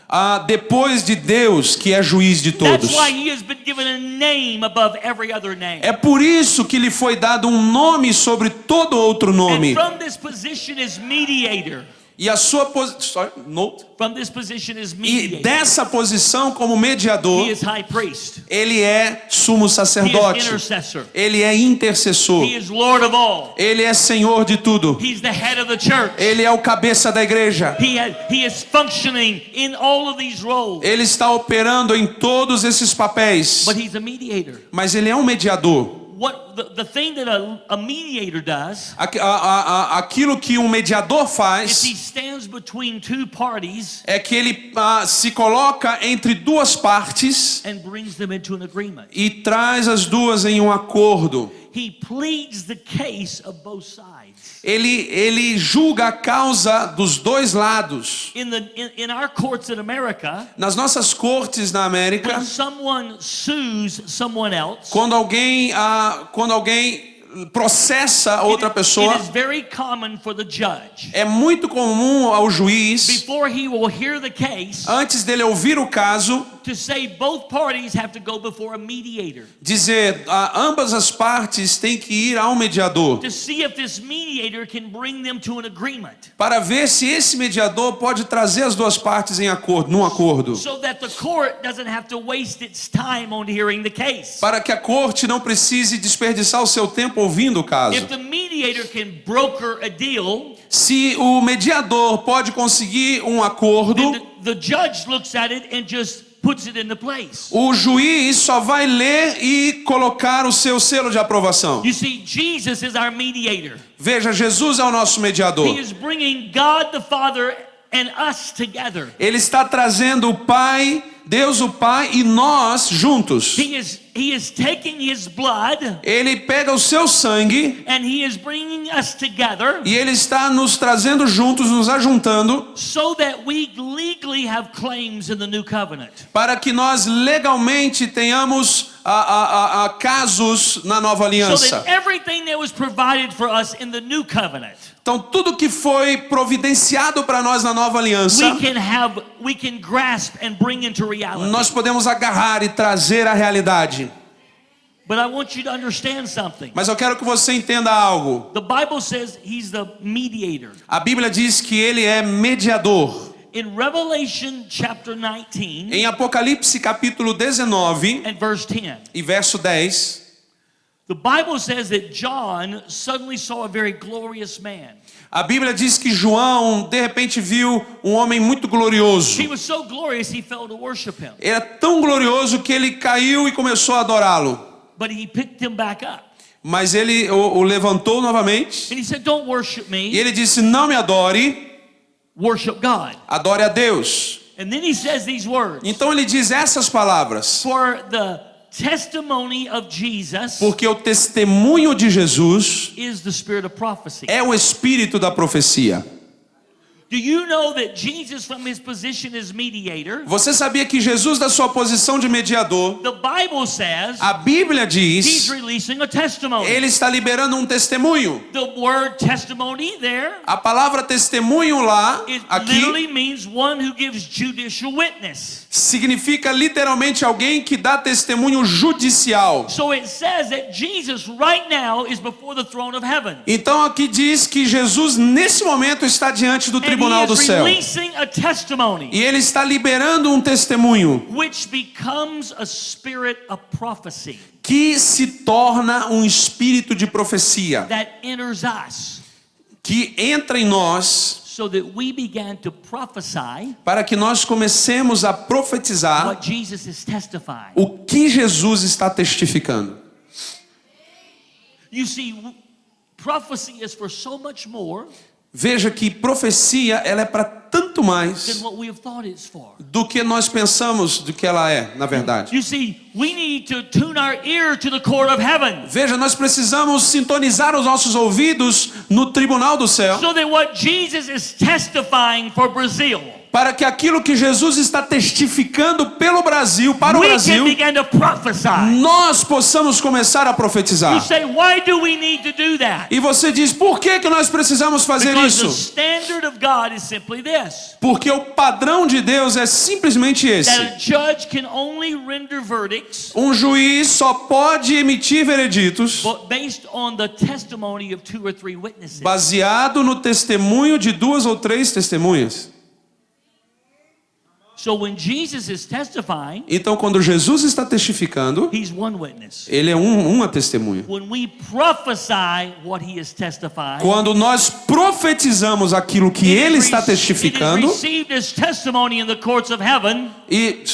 depois de Deus, que é juiz de todos. That's why He has been given a name above every other name. É por isso que lhe foi dado um nome sobre todo outro And nome. from this position as mediator, E a sua posição, from this position as e mediator. dessa posição como mediador, He is high priest. ele é sumo He is sacerdote, intercessor. ele é intercessor, He is Lord of all. ele é Senhor de tudo, He's the head of the church. ele é o cabeça da igreja, He is functioning in all of these roles. ele está operando em todos esses papéis, But he's a mediator. mas ele é um mediador. What the thing that a mediator does Aquilo que um mediador is faz he stands between two parties é que ele se coloca entre duas partes and brings them into an agreement. e traz as duas em um acordo. He pleads the case of both sides. Ele julga a causa dos dois lados. In our courts in America, Nas nossas cortes na América, when someone sues someone else, quando alguém processa outra pessoa, it is very common for the judge, é muito comum ao juiz, before he will hear the case, antes dele ouvir o caso, to say both parties have to go before a mediator dizer ambas as partes têm que ir ao mediador to see if this mediator can bring them to an agreement, para ver se esse mediador pode trazer as duas partes num acordo, so that the court doesn't have to waste its time on hearing the case. para que a corte não precise desperdiçar o seu tempo ouvindo o caso. If the mediator can broker a deal, Se o mediador pode conseguir um acordo, then the judge looks at it and just puts it into place. o juiz só vai ler e colocar o seu selo de aprovação. You see, Jesus is our mediator. Veja, Jesus é o nosso mediador. He is bringing God the Father and us together. Ele está trazendo o Pai, Deus o Pai e nós juntos. He is taking his blood Ele pega o seu sangue and he is bringing us together e ele está nos trazendo juntos, nos ajuntando, so that we legally have claims in the new covenant. para que nós legalmente tenhamos casos na nova So aliança. that everything that was provided for us in the new covenant, Então tudo que foi providenciado para nós na nova aliança, we can grasp and bring into reality. nós podemos agarrar e trazer à realidade. But I want you to understand something. Mas eu quero que você entenda algo. The Bible says he's the mediator. A Bíblia diz que ele é mediador. In Revelation chapter 19 Em Apocalipse capítulo 19 and verse 10, e verso 10, the Bible says that John suddenly saw a very glorious man. a Bíblia diz que João de repente viu um homem muito glorioso. He was so glorious he fell to worship him. Era tão glorioso que ele caiu e começou a adorá-lo. But he picked him back up. Mas ele o levantou novamente And he said, "Don't worship e me, ele disse: não me adore, worship God." adore a Deus. And then he says these words, Então ele diz essas palavras: "For the testimony of Jesus porque o testemunho de Jesus is the spirit of prophecy." é o espírito da profecia. Do you know that Jesus, from his position as mediator, Você sabia que Jesus, da sua posição de mediador, the Bible says a Bíblia he's diz, releasing a testimony. ele está liberando um testemunho. The word testimony there, A palavra testemunho lá, it aqui, literally means one who gives judicial witness. significa literalmente alguém que dá testemunho judicial. So it says that Jesus right now is before the throne of heaven. Então aqui diz que Jesus nesse momento está diante do And tribunal he do is céu. releasing a testimony E ele está liberando um testemunho which becomes a spirit of prophecy que se torna um espírito de profecia, that enters us que entra em nós so that we began to prophesy para que nós comecemos a profetizar what Jesus is testifying. o que Jesus está testificando. You see, prophecy is for so much more Veja que profecia ela é para tanto mais than what we have thought it's for. do que nós pensamos do que ela é, na verdade. You see, we need to tune our ear to the court of heaven Veja, nós precisamos sintonizar os nossos ouvidos no tribunal do céu so that what Jesus is testifying for Brazil, para que aquilo que Jesus está testificando pelo Brasil, para o we can Brasil, begin to prophesy. nós possamos começar a You profetizar. say, why do we need to do that? E você diz, por que nós precisamos fazer Because the isso? standard of God is simply this. Porque o padrão de Deus é simplesmente That esse. a judge can only render verdicts Um juiz só pode emitir vereditos but based on the testimony of 2 or 3 witnesses. baseado no testemunho de 2 ou 3 testemunhas. So when Jesus is testifying, Então, quando Jesus está testificando, he's one witness. ele é uma testemunha. When we prophesy what he is testifying, Quando nós profetizamos aquilo que ele está it is testificando, received as testimony in the courts of heaven. It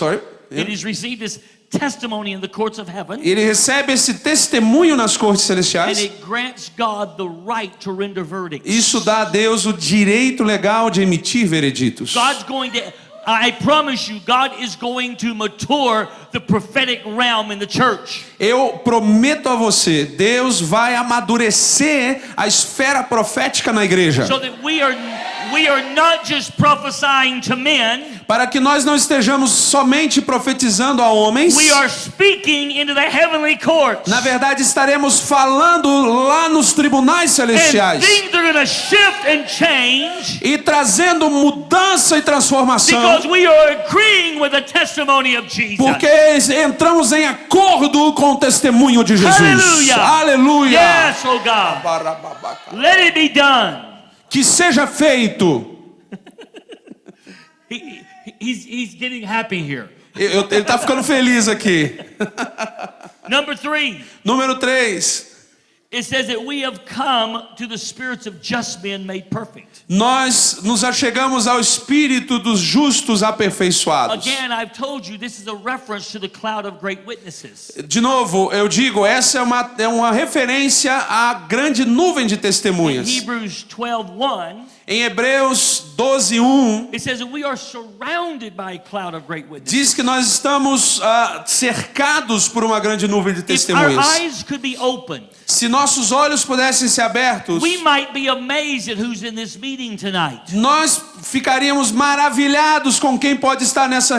is received as testimony in the courts of heaven. ele recebe esse testemunho nas cortes And celestiais. it grants God the right to render verdicts. Isso dá a Deus o direito legal de emitir vereditos. God's going to, I promise you, God is going to mature the prophetic realm in the church. Eu prometo a você, Deus vai amadurecer a esfera profética na igreja. So that we are not just prophesying to men, Para que nós não estejamos somente profetizando a homens. we are speaking into the heavenly courts. Na verdade, estaremos falando lá nos tribunais And celestiais. things are going to shift and change E trazendo mudança e transformação. because we are agreeing with the testimony of Jesus. Porque entramos em acordo com o testemunho de Jesus. Hallelujah. Aleluia. Yes, oh God. Let it be done. Que seja feito. He's getting happy here. Ele está ficando feliz aqui. Number 3, Número 3. it says that we have come to the spirits of just men made perfect. Nós nos achegamos ao espírito dos justos aperfeiçoados. Again, I've told you this is a reference to the cloud of great witnesses. De novo, eu digo, essa é uma referência à grande nuvem de In testemunhas. Hebrews 12:1, Em Hebreus 12:1, it says that we are surrounded by a cloud of great witnesses. diz que nós estamos cercados por uma grande nuvem de If our testemunhas. eyes could be open, Se nossos olhos pudessem ser abertos, we might be amazed at who's in this meeting tonight. nós ficaríamos maravilhados com quem pode estar nessa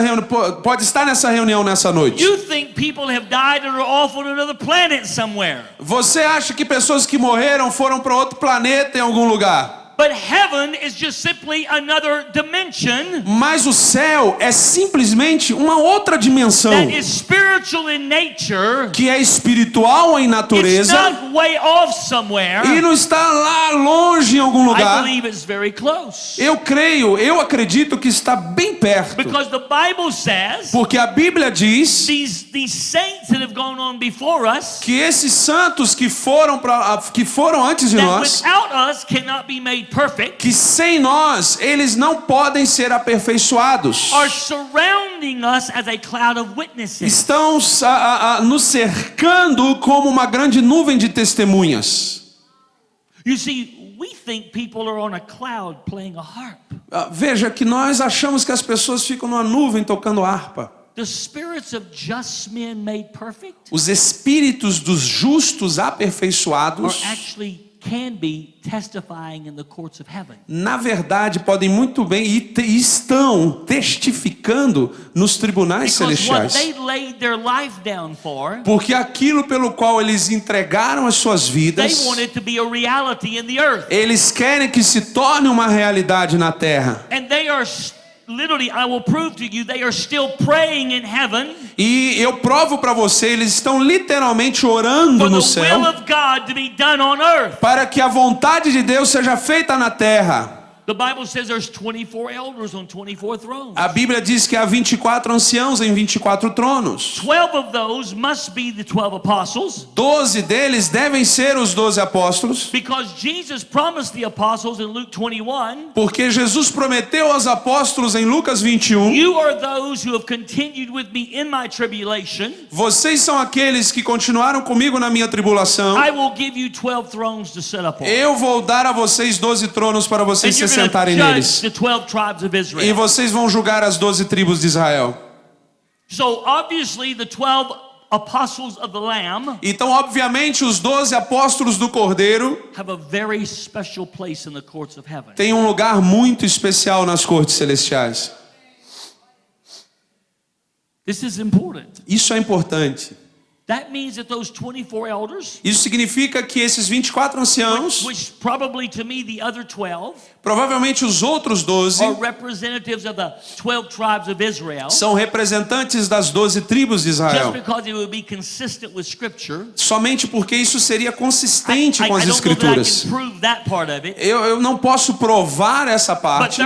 reunião nessa noite. You think people have died and are off on another planet somewhere. Você acha que pessoas que morreram foram para outro planeta em algum lugar? But heaven is just simply another dimension Mas o céu é simplesmente uma outra dimensão that is spiritual in nature. que é espiritual em It's natureza not way off somewhere. e não está lá longe em algum I lugar. believe it's very close. Eu acredito que está bem perto. Because the Bible says Porque a Bíblia diz these saints that have gone on before us, que esses santos que foram antes de that nós, without us cannot be made perfect, que sem nós eles não podem ser aperfeiçoados. are surrounding us as a cloud of witnesses. Estão nos cercando como uma grande nuvem de testemunhas. You see, we think people are on a cloud playing a harp. Veja que nós achamos que as pessoas ficam numa nuvem tocando harpa. The spirits of just men made perfect Os espíritos dos justos are aperfeiçoados, actually can be testifying in the courts of heaven. na verdade, podem muito bem e estão testificando nos tribunais Because what celestiais. they laid their life down for, Porque aquilo pelo qual eles entregaram as suas they vidas, want it to be a reality in the earth. eles querem que se torne uma realidade na terra. And they are literally, I will prove to you, they are still praying in heaven E eu provo para você, eles estão literalmente orando for no the céu will of God to be done on earth. para que a vontade de Deus seja feita na terra. The Bible says there's 24 elders on 24 thrones. A Bíblia diz que há 24 anciãos em 24 tronos. 12 of those must be the 12 apostles, 12 deles devem ser os 12 apóstolos, because Jesus promised the apostles in Luke 21, porque Jesus prometeu aos apóstolos em Lucas 21, you are those who have continued with me in my tribulation. vocês são aqueles que continuaram comigo na minha tribulação. I will give you 12 thrones to sit upon. Eu vou dar a vocês 12 tronos para vocês And se you're going to sentarem judge neles. the 12 tribes of E Israel. vocês vão julgar as 12 tribos de Israel. So obviously the 12 apostles of the Lamb Então, obviamente, os 12 apóstolos do Cordeiro have a very special place in the courts of heaven. têm um lugar muito especial nas cortes celestiais. This is important. Isso é importante. That means that those 24 elders, Isso significa que esses 24 anciãos, which probably to me the other 12, provavelmente os outros 12, are representatives of the 12 tribes of Israel. são representantes das 12 tribos de Just Israel. because it would be consistent with Scripture. Somente porque isso seria consistente com as I don't know that I Escrituras. can prove that part of it. Eu não posso provar essa But parte,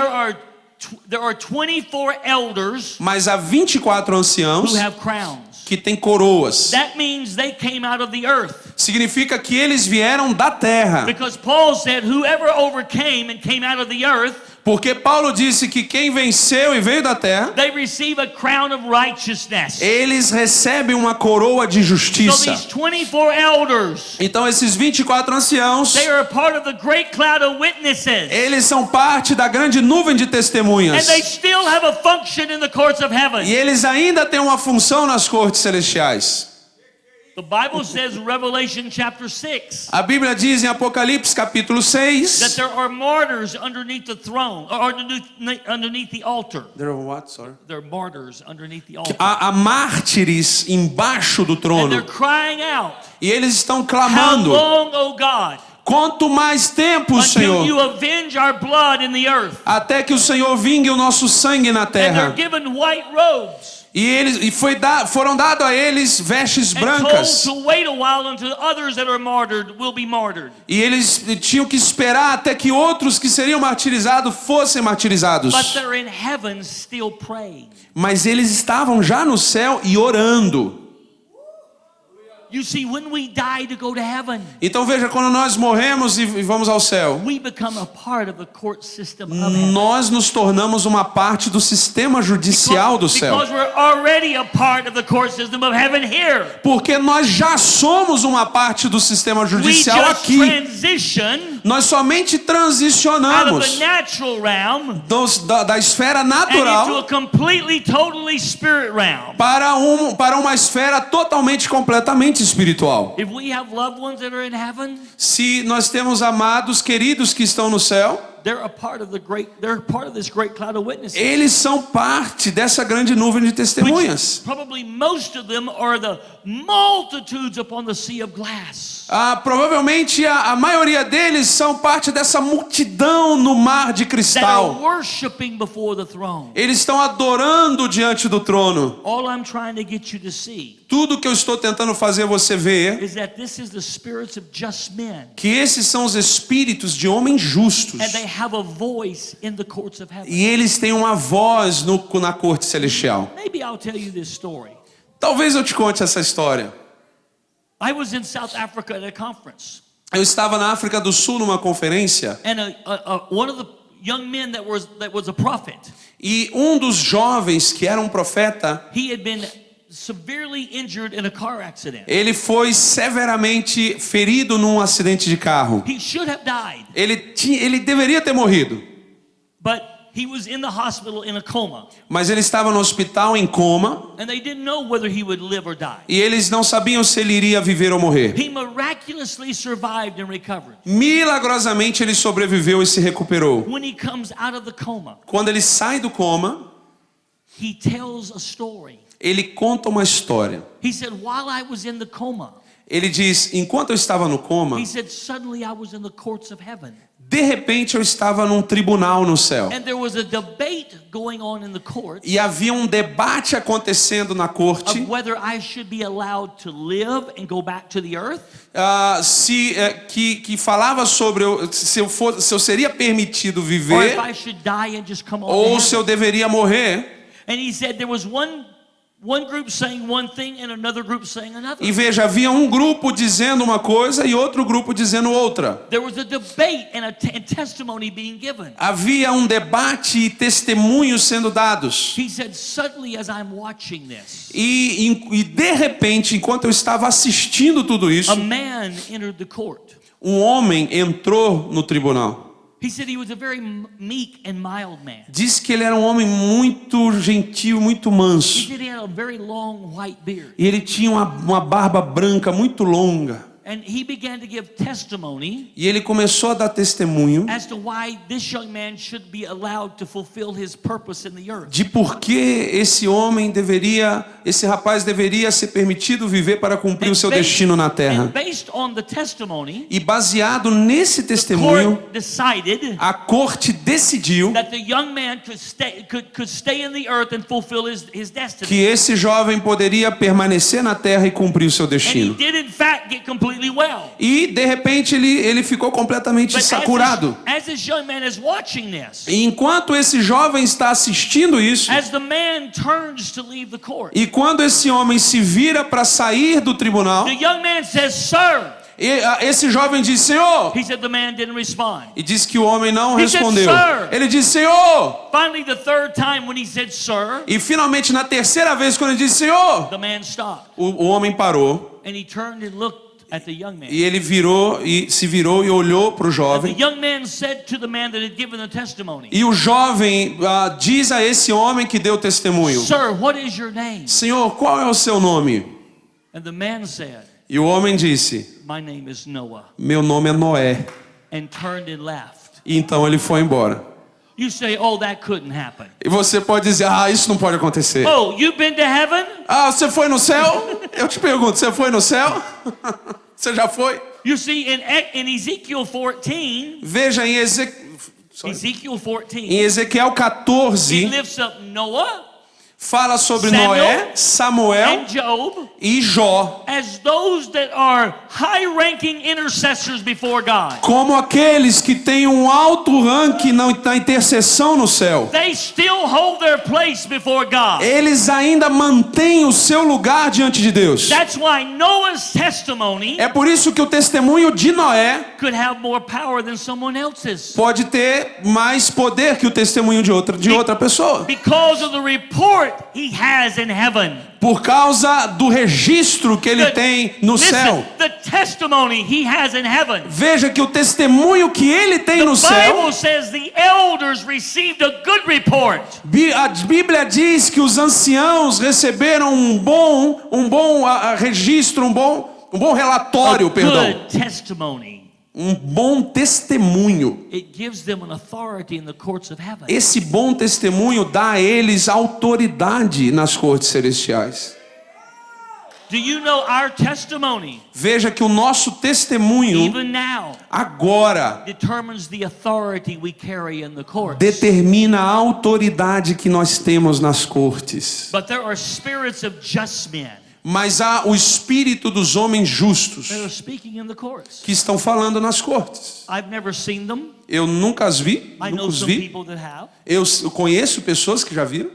there are 24 elders mas há 24 who anciãos have crowns. que têm coroas. That means they came out of the earth. Significa que eles vieram da terra. Because Paul said, whoever overcame and came out of the earth, Porque Paulo disse que quem venceu e veio da terra, they receive a crown of righteousness. eles recebem uma coroa de So justiça. these 24 elders, Então esses 24 anciãos, they are a part of the great cloud of witnesses. eles são parte da grande nuvem de And testemunhas. they still have a function in the courts of heaven. E eles ainda têm uma função nas cortes celestiais. The Bible says in Revelation chapter 6 A Bíblia diz em Apocalipse capítulo that 6. there are martyrs underneath the throne, or underneath the altar. There are martyrs underneath the altar. Há mártires embaixo do And they're trono. crying out, E eles estão how clamando: long, O God, quanto mais tempo, until Senhor, you avenge our blood in the earth? até que o Senhor vingue o nosso sangue na And they're terra. given white robes E foram dados a eles vestes and told brancas. to wait a while until others that are martyred will be martyred. E eles tinham que esperar até que outros que seriam martirizados fossem martirizados. But they're in heaven still praying. Mas eles estavam já no céu e orando. You see, when we die to go to heaven, Então veja, quando nós morremos e vamos ao céu, we become a part of the court system of heaven. nós nos tornamos uma parte do sistema judicial do céu. Because we're already a part of the court system of heaven here. Porque nós já somos uma parte do sistema We judicial just aqui. transition Nós somente out of transicionamos the natural realm da esfera and into a natural completely, totally spirit realm. para uma esfera totalmente, completamente espiritual. If we have loved ones that are in heaven, Se nós temos amados queridos que estão no céu, they're part of this great cloud of witnesses. eles são parte dessa grande nuvem de testemunhas. Probably most of them are the multitudes upon the sea of glass. Provavelmente a maioria deles são parte dessa multidão no mar de That are cristal. worshiping before the throne. Eles estão adorando diante do trono. All I'm trying to get you to see Tudo que eu estou tentando fazer você ver, is that this is the spirits of just men. que esses são os espíritos de homens justos. And they have a voice in the courts of heaven. E eles têm uma voz na corte celestial. Maybe I'll tell you this story. Talvez eu te conte essa história. I was in South Africa at a conference. Eu estava na África do Sul numa conferência And one of the young men that was a prophet, e um dos jovens que era um profeta, he had been severely injured in a car accident. ele foi severamente ferido num acidente de carro. He should have died, Ele deveria ter morrido, but he was in the hospital in a coma. mas ele estava no hospital em coma And they didn't know whether he would live or die. e eles não sabiam se ele iria viver ou morrer. He miraculously survived and recovered. Milagrosamente ele sobreviveu e se recuperou. When he comes out of the coma, Quando ele sai do coma, he tells a story. ele conta uma história. He said, while I was in the coma, Ele diz: enquanto eu estava no coma, he said, suddenly I was in the courts of heaven. de repente eu estava num tribunal no céu. And there was a debate going on in the court E havia um debate acontecendo na corte of whether I should be allowed to live and go back to the earth, que falava sobre se eu seria permitido or viver if I should die and just come on ou to se eu heaven. deveria morrer. And he said there was one group saying one thing and another group saying another. E veja, havia um grupo dizendo uma coisa e outro grupo dizendo outra. There was a debate and testimony being given. Havia um debate e testemunhos sendo dados. He said, suddenly as I'm watching this, E de repente, enquanto eu estava assistindo tudo isso, a man entered the court. um homem entrou no tribunal. He said he was a very meek and mild man. Diz que ele era um homem muito gentil, muito He manso. said he had a very long white beard. E ele tinha uma barba branca muito longa. And he began to give testimony E ele começou a dar testemunho as to why this young man should be allowed to fulfill his purpose in the earth. de por que esse rapaz deveria ser permitido viver para cumprir o seu destino na terra. And based on the testimony, E baseado nesse the testemunho, court decided a corte decidiu that the young man could stay in the earth and fulfill his destiny. que esse jovem poderia permanecer na terra e cumprir o seu And he destino. did in fact get completely well. E de repente ele ficou completamente But curado. as this young man is watching this, E enquanto esse jovem está assistindo isso, as the man turns to leave the court, e quando esse homem se vira para sair do tribunal, the young man says, "Sir." esse jovem diz: Senhor. He said the man didn't respond. E diz que o homem não He said, respondeu. "Sir." Ele disse: Senhor. Finally, the third time when he said, "Sir," E finalmente na terceira vez quando ele disse: Senhor, the man stopped o homem parou. and he turned and looked at the young man. E ele se virou e olhou para o And the jovem. young man said to the man that had given the testimony, E o jovem diz a esse homem que deu testemunho: "Sir, what is your name?" Senhor, qual é o seu nome? And the man said, E o homem disse: "My name is Noah," Meu nome é Noé. and turned and left. E então ele foi embora. You say, "Oh, that couldn't happen." E você pode dizer: isso não pode acontecer. Oh, you've been to heaven? Você foi no céu? Eu te pergunto, você foi no céu? Você já foi? You see, in Ezekiel 14, Veja em Ezekiel 14, Ezequiel he 14, lifts up Noah fala sobre Samuel, Noé, Samuel and Job e Jó, as those that are high-ranking intercessors before God. como aqueles que têm um alto ranking na intercessão no céu. They still hold their place before God. Eles ainda mantêm o seu lugar diante de Deus. That's why Noah's testimony É por isso que o testemunho de Noé could have more power than someone else's. pode ter mais poder que o testemunho de outra pessoa. Because of the report he has in heaven. Por causa do registro que ele tem no céu. The testimony he has in heaven. Veja que o testemunho que ele tem no The céu. Bible says the elders received a good report. A Bíblia diz que os anciãos receberam um bom registro, um bom relatório, perdão. Good testimony. Um bom testemunho. It gives them an authority in the courts of heaven. Esse bom testemunho dá a eles autoridade nas cortes celestiais. Do you know our testimony? Veja que o nosso testemunho Even now agora determines the authority we carry in the courts. determina a autoridade que nós temos nas cortes. But there are spirits of just men Mas há o espírito dos homens justos that are speaking in the courts. que estão falando nas cortes. I've never seen them. Eu nunca as vi, I nunca know os some vi. people that have. Eu conheço pessoas que já viram,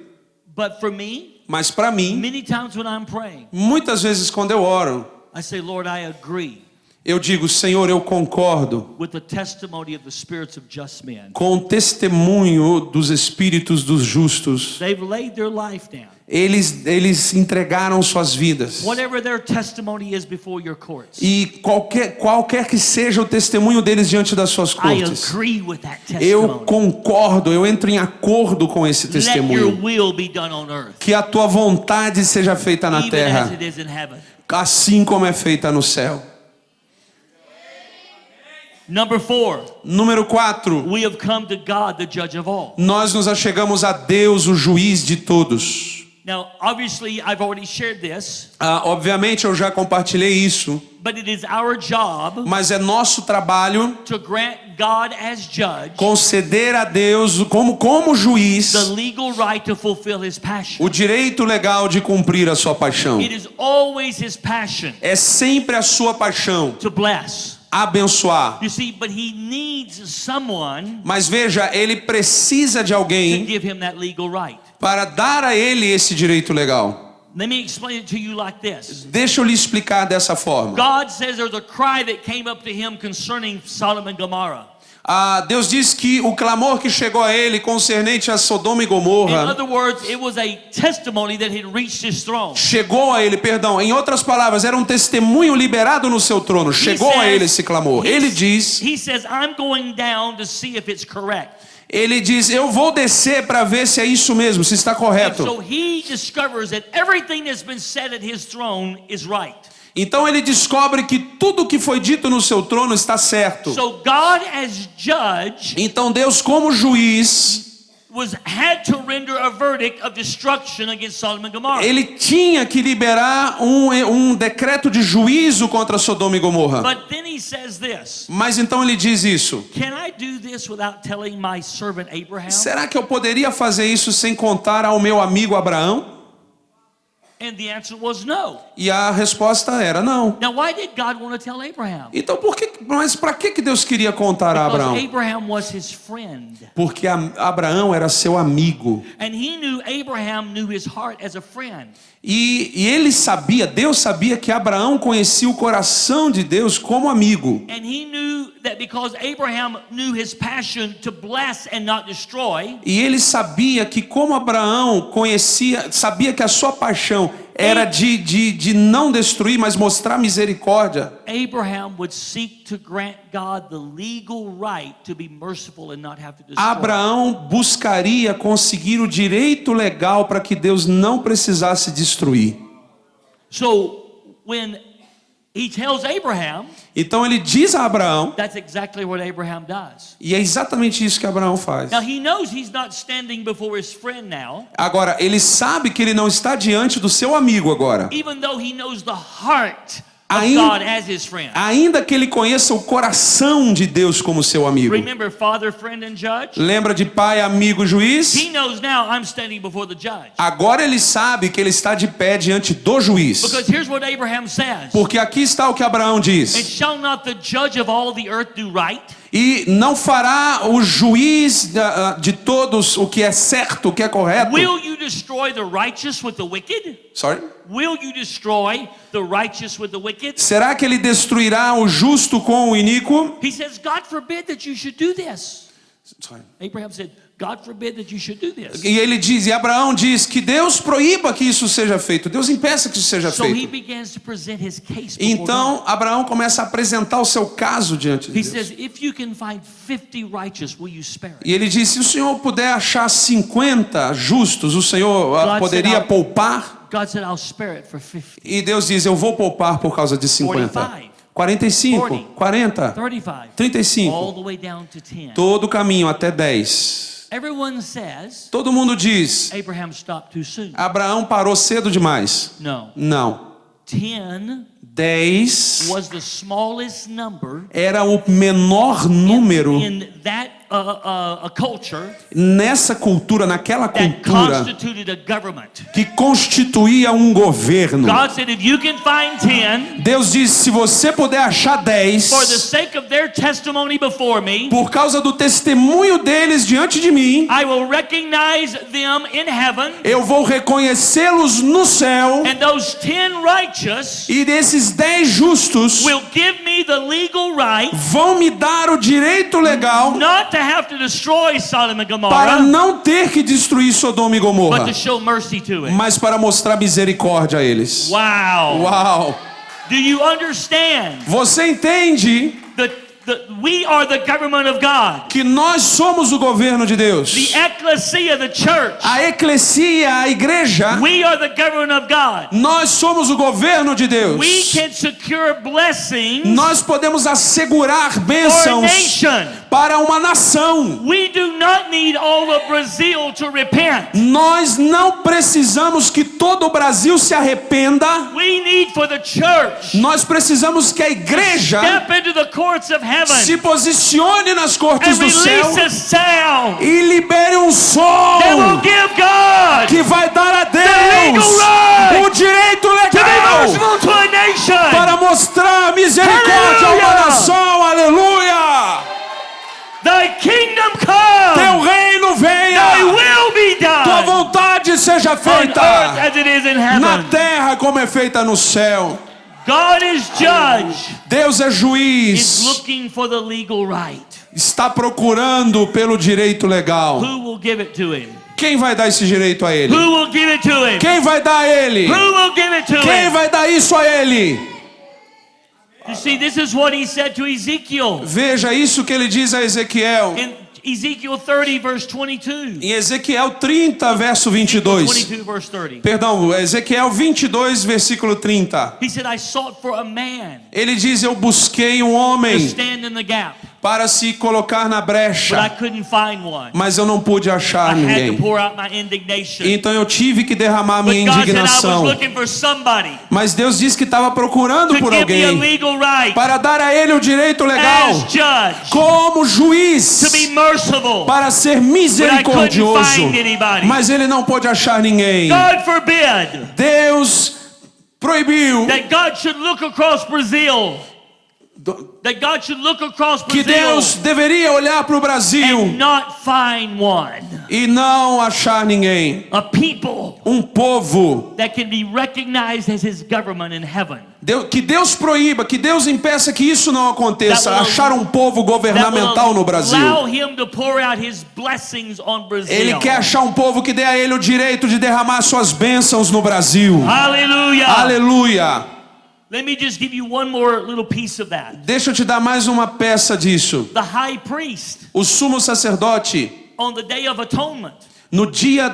But for me, mas para mim, many times when I'm praying, muitas vezes quando eu oro, I say, Lord, I agree eu digo: Senhor, eu concordo with the testimony of the spirits of just men. com o testemunho dos espíritos dos justos. They've laid their life down. Eles entregaram suas vidas. Whatever their testimony is before your courts, E qualquer que seja o testemunho deles diante das suas I cortes, agree with that eu testimony. concordo, eu entro em acordo com esse Let your testemunho. will be done on earth, Que a tua vontade seja feita na even as terra, it is in heaven. assim como é feita no céu. Number 4, Número 4. we have come to God, the judge of all. Nós nos achegamos a Deus, o juiz de todos. Now, obviously, I've already shared this, Obviamente eu já compartilhei isso, but it is our job mas é nosso trabalho to grant God as judge conceder a Deus como juiz the legal right to fulfill his passion. o direito legal de cumprir a sua paixão. It is always his passion É sempre a sua paixão to bless. abençoar. You see, but he needs someone Mas veja, ele precisa de to alguém give him that legal right. para dar a ele esse direito legal. Let me explain it to you like this. Deixa eu lhe explicar dessa forma. God says there's a cry that came up to him concerning Sodom and Gomorrah. Deus diz que o clamor que chegou a ele concernente a Sodoma e Gomorra, in other words, it was a testimony that had reached his throne. chegou a ele, perdão, em outras palavras, era um testemunho liberado no seu trono, chegou a ele esse clamor. Ele diz, he says, I'm going down to see if it's correct. Ele diz, eu vou descer para ver se é isso mesmo, se está And correto. so he discovers that everything that's been said at his throne is right. Então ele descobre que tudo que foi dito no seu trono está certo. So God as judge Então Deus, como juiz, had to render a verdict of destruction against Sodom and Gomorrah. ele tinha que liberar um decreto de juízo contra Sodoma e Gomorra. But then he says this. Mas então ele diz isso. Can I do this without telling my servant Abraham? Será que eu poderia fazer isso sem contar ao meu amigo Abraão? And the answer was no. E a resposta era não. Now why did God want to tell Abraham? Então mas para que Deus queria contar a Because Abraão? Abraham was his friend. Porque Abraão era seu amigo. And Abraham knew his heart as a friend. E ele sabia, Deus sabia que Abraão conhecia o coração de Deus como amigo. And he knew that because Abraham knew his passion to bless and not destroy. E ele sabia que como Abraão sabia que a sua paixão era de não destruir, mas mostrar misericórdia. Abraham would seek to grant God the legal right to be merciful and not have to destroy. Abraão buscaria conseguir o direito legal para que Deus não precisasse destruir. So when he tells Abraham, então ele diz a Abraão, that's exactly what Abraham does. E é exatamente isso que Abraão faz. Now he knows he's not standing before his friend now. Agora, ele sabe que ele não está diante do seu amigo agora. Even though he knows the heart of God as his friend. Ainda que ele conheça o coração de Deus como seu amigo. Remember father, friend and judge? Lembra de pai, amigo, juiz? He knows now I'm standing before the judge. Agora ele sabe que ele está de pé diante do juiz. Because here's what Abraham says. Porque aqui está o que Abraão diz. And shall not the judge of all the earth do right? E não fará o juiz de todos o que é certo, o que é correto. Will you destroy the righteous with the wicked? Sorry? Will you destroy the righteous with the wicked? Será que ele destruirá o justo com o iníquo? He says, God forbid that you should do this. Sorry. Abraham said, God forbid that you should do this. E ele diz, e Abraão diz que Deus proíba que isso seja feito. Deus impeça que isso seja So he feito. begins to present his case before Então God. Abraão começa a apresentar o seu caso diante de He Deus. says, if you can find 50 righteous, will you spare it? E ele disse, se o Senhor puder achar 50 justos, o Senhor God poderia said, poupar? God said, I'll spare it for 50. E Deus diz, eu vou poupar por causa de 50. 45. 45, 40, 35. 35. All the way down to 10. Todo o caminho até 10. Everyone says, Todo mundo diz, Abraham stopped too soon. Abraão parou cedo demais. No. Não. 10 10 was the smallest number era o menor número in that a culture nessa cultura, naquela that cultura constituted a government. que constituía um governo. God said, if you can find 10 Deus disse, se você puder achar 10 for the sake of their testimony before me, por causa do testemunho deles diante de mim, I will recognize them in heaven, eu vou reconhecê-los no céu, and those 10 righteous e desses 10 justos will give me the legal right vão me dar o direito legal not to have to destroy Sodom and para Gomorrah, não ter que destruir Sodoma e but Gomorra, to show mercy to it. mas para mostrar misericórdia a eles. Wow. Uau! Do you understand Você entende that we are the government of God? que nós somos o governo de Deus? The ecclesia, the church. A eclesia, a igreja, We are the government of God. nós somos o governo de Deus. We can secure blessings Nós podemos assegurar for a bênçãos nation. para uma nação. We do not need all of Brazil to repent. Nós não precisamos que todo o Brasil se arrependa. We need for the church Nós precisamos que a igreja step into the courts of heaven se posicione nas cortes and do céu release a sound e libere um som that will give God que vai dar a legal Deus right o direito to be legal merciful to a nation. para mostrar misericórdia a uma Aleluia! nação. Aleluia! Thy kingdom come. Teu reino Thy venha. will be Tua done vontade seja on earth feita as it is in na heaven. terra como é feita no céu. God is judge. Deus é Is juiz. looking for the legal right. está procurando pelo direito legal. Who will give it to him? Quem vai dar esse direito a ele? Who will give it to him? Quem vai dar a ele? Who will give it to Quem him? vai dar isso a ele? You see, this is what he said to Ezekiel. Veja isso que ele diz a Ezequiel. In Ezekiel 30, verse 22. Em Ezequiel 30, verso 22. 22, verse 30. Perdão, Ezequiel 22, versículo 30. He said, I sought for a man Ele diz, eu busquei um to homem stand in the gap, para se colocar na but I brecha, couldn't find one. mas eu não pude achar I had to ninguém. pour out my indignation. Então eu tive que derramar But minha God said I was indignação. looking for somebody Mas Deus disse que estava procurando to por give me a alguém legal right para dar a ele o direito legal as judge, como to juiz, be merciful. para ser misericordioso. find anybody. Mas ele não pôde achar ninguém. God forbid Deus proibiu that God should look across Brazil. That God should look across que Brazil Deus deveria olhar para o Brasil and not find one. e não achar ninguém. A people Um povo that can be recognized as his government in heaven. que Deus proíba, que Deus impeça que isso não aconteça. That will- Achar um povo governamental no Brasil. Allow him to pour out his blessings on Brazil. Ele quer achar um povo que dê a ele o direito de derramar suas bênçãos no Brasil. Hallelujah. Aleluia. Let me just give you one more little piece of that. Deixa eu te dar mais uma peça disso. The high priest O sumo sacerdote, on the Day of Atonement no dia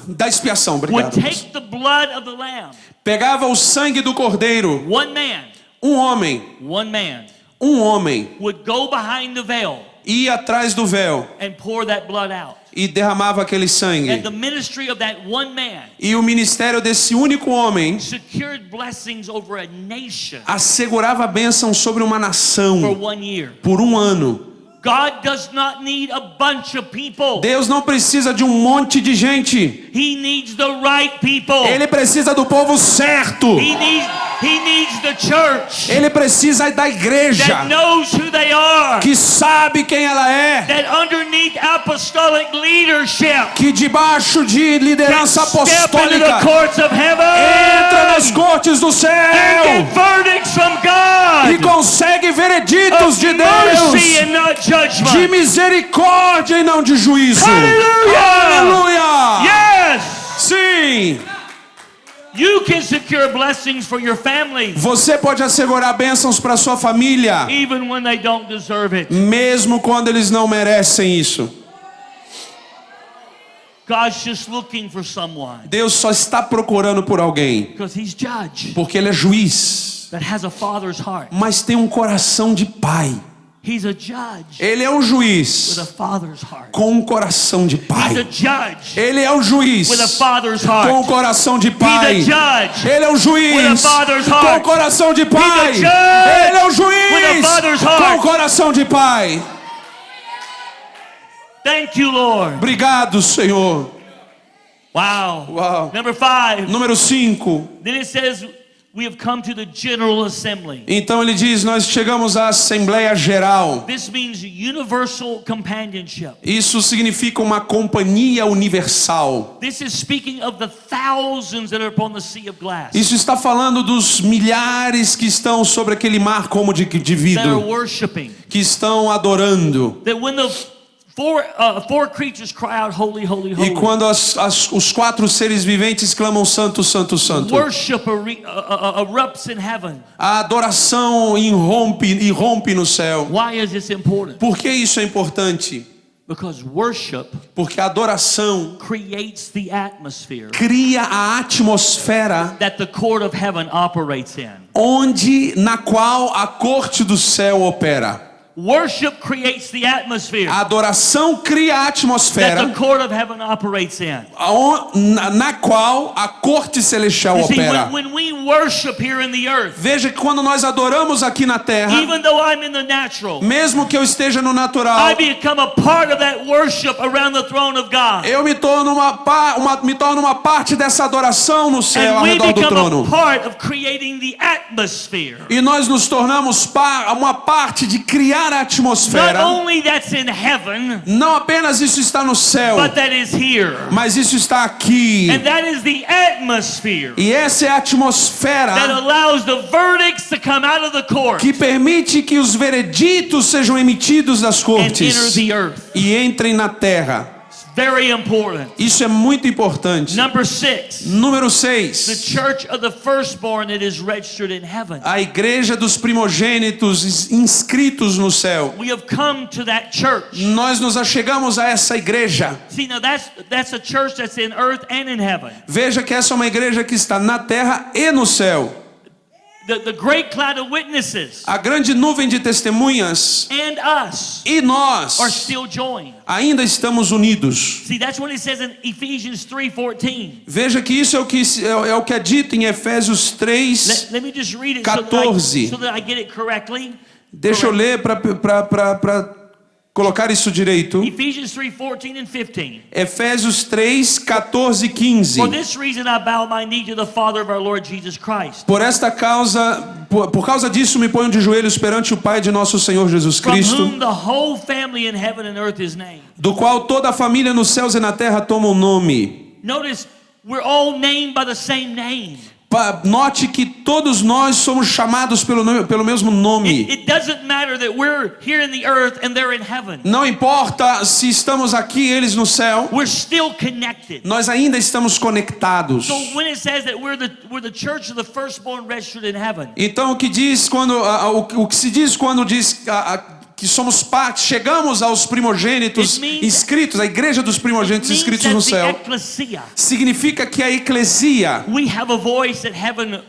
da expiação, would obrigado. take the blood of the lamb. Pegava o sangue do cordeiro. One man Um homem would go behind the veil ia atrás do véu and pour that blood out. e derramava aquele sangue. And the ministry of that one man E o ministério desse único homem secured blessings over a nation assegurava a bênção sobre uma for nação 1 year. por um ano. God does not need a bunch of people. Deus não precisa de um monte de gente. He needs the right people. Ele precisa do povo certo. He needs the church Ele precisa da igreja that knows who they are. que sabe quem ela é, That underneath apostolic leadership que debaixo de liderança step into apostólica the courts of heaven entra nas cortes do and céu get verdicts from e God consegue vereditos of de mercy Deus, and not de judgment. misericórdia e não de juízo. Hallelujah! Aleluia! Yes! Sim! You can secure blessings for your family Você pode assegurar bênçãos para sua família, even when they don't deserve it. mesmo quando eles não merecem isso. God's just looking for someone Deus só está procurando por alguém, because he's judge porque Ele é juiz, that has a father's heart. mas tem um coração de pai. He's a judge Ele é um with a juiz father's heart. com um coração de He's a pai. judge Ele é um juiz with a father's com um heart. coração de pai. He's a judge Ele é um with a juiz father's com heart. um coração de pai. He's a judge Ele é um with a juiz father's com um heart. coração de pai. Thank you, Lord. Obrigado, Senhor. Wow. Uau. Number 5. Número 5. Then it says we have come to the general assembly. Então ele diz, nós chegamos à Assembleia Geral. This means universal companionship. Isso significa uma companhia universal. This is speaking of the thousands that are upon the sea of glass Isso está falando dos milhares que estão sobre aquele mar como de that are vidro, worshiping. que estão adorando. That when the four creatures cry out, holy, holy, E holy, quando os 4 seres viventes clamam santo, santo, santo, worship erupts in heaven. a adoração irrompe no céu. Why is this important? Por que isso é importante? Because worship Porque a adoração creates the atmosphere cria a atmosfera that the court of heaven operates in. na qual a corte do céu opera. Worship creates the atmosphere A adoração cria a that atmosfera the court of heaven operates in. na qual a corte celestial You see, opera. when we worship here in the earth, Veja que quando nós adoramos aqui na terra, even though I'm in the natural, mesmo que eu esteja no natural, I become a part of that worship around the throne of God. eu me torno uma parte dessa adoração no céu, And ao we redor do become a trono. part of creating the atmosphere E nós nos tornamos uma parte de criar criar a Not atmosfera. only that's in heaven, Não apenas isso está no céu, but that is here. mas isso está aqui. And that is the atmosphere E essa é a that atmosfera allows the verdicts to come out of the court que permite que os vereditos sejam emitidos das and enter cortes the earth. e entrem na terra. Very important. Isso é muito importante. Number 6. Número The 6. church of the firstborn that is registered in heaven. A igreja dos primogênitos inscritos no céu. We have come to that church. Nós nos achegamos a essa igreja. See, now that's a church that's in earth and in heaven. Veja que essa é uma igreja que está na terra e no céu. The great cloud of witnesses A grande nuvem de testemunhas and us e nós are still joined. ainda estamos unidos. See, that's what it says in Ephesians 3:14. Veja que isso é o que é dito em Efésios 3. Let me just read it 14. so that I get it correctly. Deixa eu ler para colocar isso direito. Ephesians 3:14 and 15. Efésios 3, 14 e 15. For this reason I bow my knee to the Father of our Lord Jesus Christ. Por causa disso me ponho de joelhos perante o Pai de nosso Senhor Jesus From Cristo, whom the whole family in heaven and earth is named. do qual toda a família nos céus e na terra toma o nome. Notice we're all named by the same name. Note que todos nós somos chamados pelo mesmo nome. It doesn't matter that we're here in the earth and they're in heaven. Não importa se estamos aqui e eles no céu, We're still connected. nós ainda estamos conectados. So when it says that we're the church of the firstborn registered in heaven, Então o que se diz quando diz que somos parte, chegamos aos primogênitos inscritos, a igreja dos primogênitos means inscritos that no the céu, ecclesia, significa que a eclesia, we have a voice that heaven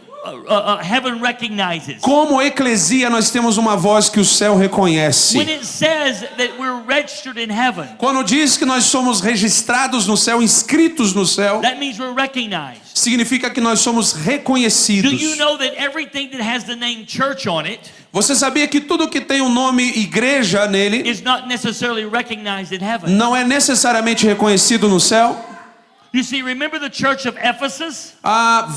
recognizes. como eclesia, nós temos uma voz que o céu reconhece. When it says that we're registered in heaven, Quando diz que nós somos registrados no céu, inscritos no céu, that means we're recognized. significa que nós somos reconhecidos. Do you know that everything that has the name church on it Você sabia que tudo que tem o nome igreja nele is not necessarily recognized in heaven? não é necessariamente reconhecido no céu? You see, remember the church of Ephesus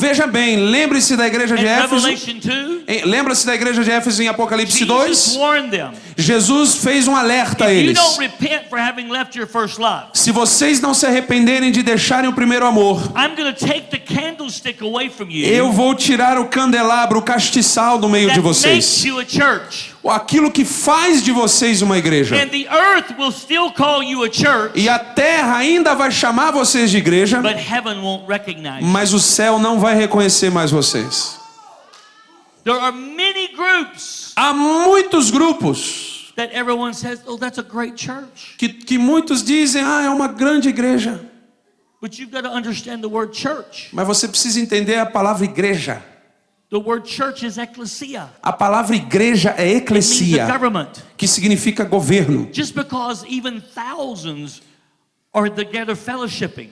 Veja bem, lembre-se da igreja de in Éfeso. Revelation 2? Lembra-se da igreja de Éfeso em Apocalipse 2? Jesus warned them. Jesus fez um alerta a If you eles. don't repent for having left your first love, Se vocês não se arrependerem de deixarem o primeiro amor, I'm going to take the candlestick away from you. eu vou tirar o candelabro, o castiçal do meio de That makes vocês. you a church. Aquilo que faz de vocês uma igreja. And the earth will still call you a church, E a terra ainda vai chamar vocês de igreja, but heaven won't recognize you. mas o céu não vai reconhecer mais vocês. There are many groups Há muitos grupos that everyone says, oh, that's a great church. que muitos dizem, é uma grande igreja. But you've got to understand the word church. Mas você precisa entender a palavra igreja. The word church is ecclesia. A palavra igreja é It means the eclesia, government. que significa governo. Just because even thousands are together fellowshipping,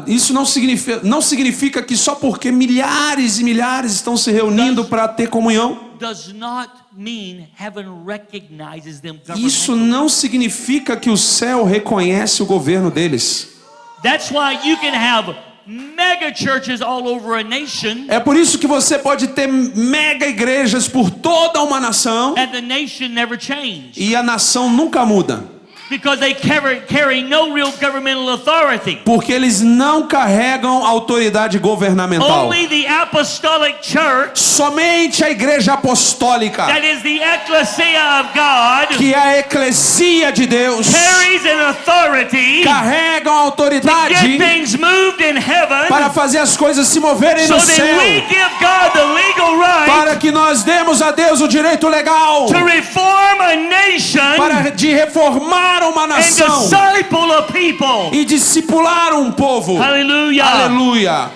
Isso não significa que só porque milhares e milhares estão se reunindo para ter comunhão, does not mean heaven recognizes them isso governmentally. não significa que o céu reconhece o governo deles. That's why you can have mega churches all over a nation, É por isso que você pode ter mega igrejas por toda uma nação and the nation never change. e a nação nunca muda. Because they carry no real governmental authority. Porque eles não carregam autoridade governamental. Only the apostolic church, Somente a igreja apostólica, that is the ecclesia of God, que é a eclesia de Deus, carries an authority carregam a to autoridade get things moved in heaven, para fazer as coisas se moverem so no that céu, we give God the legal right para que nós demos a Deus o direito legal to reform a nation de reformar uma and nação disciple a people. e discipular um povo. Hallelujah. Aleluia.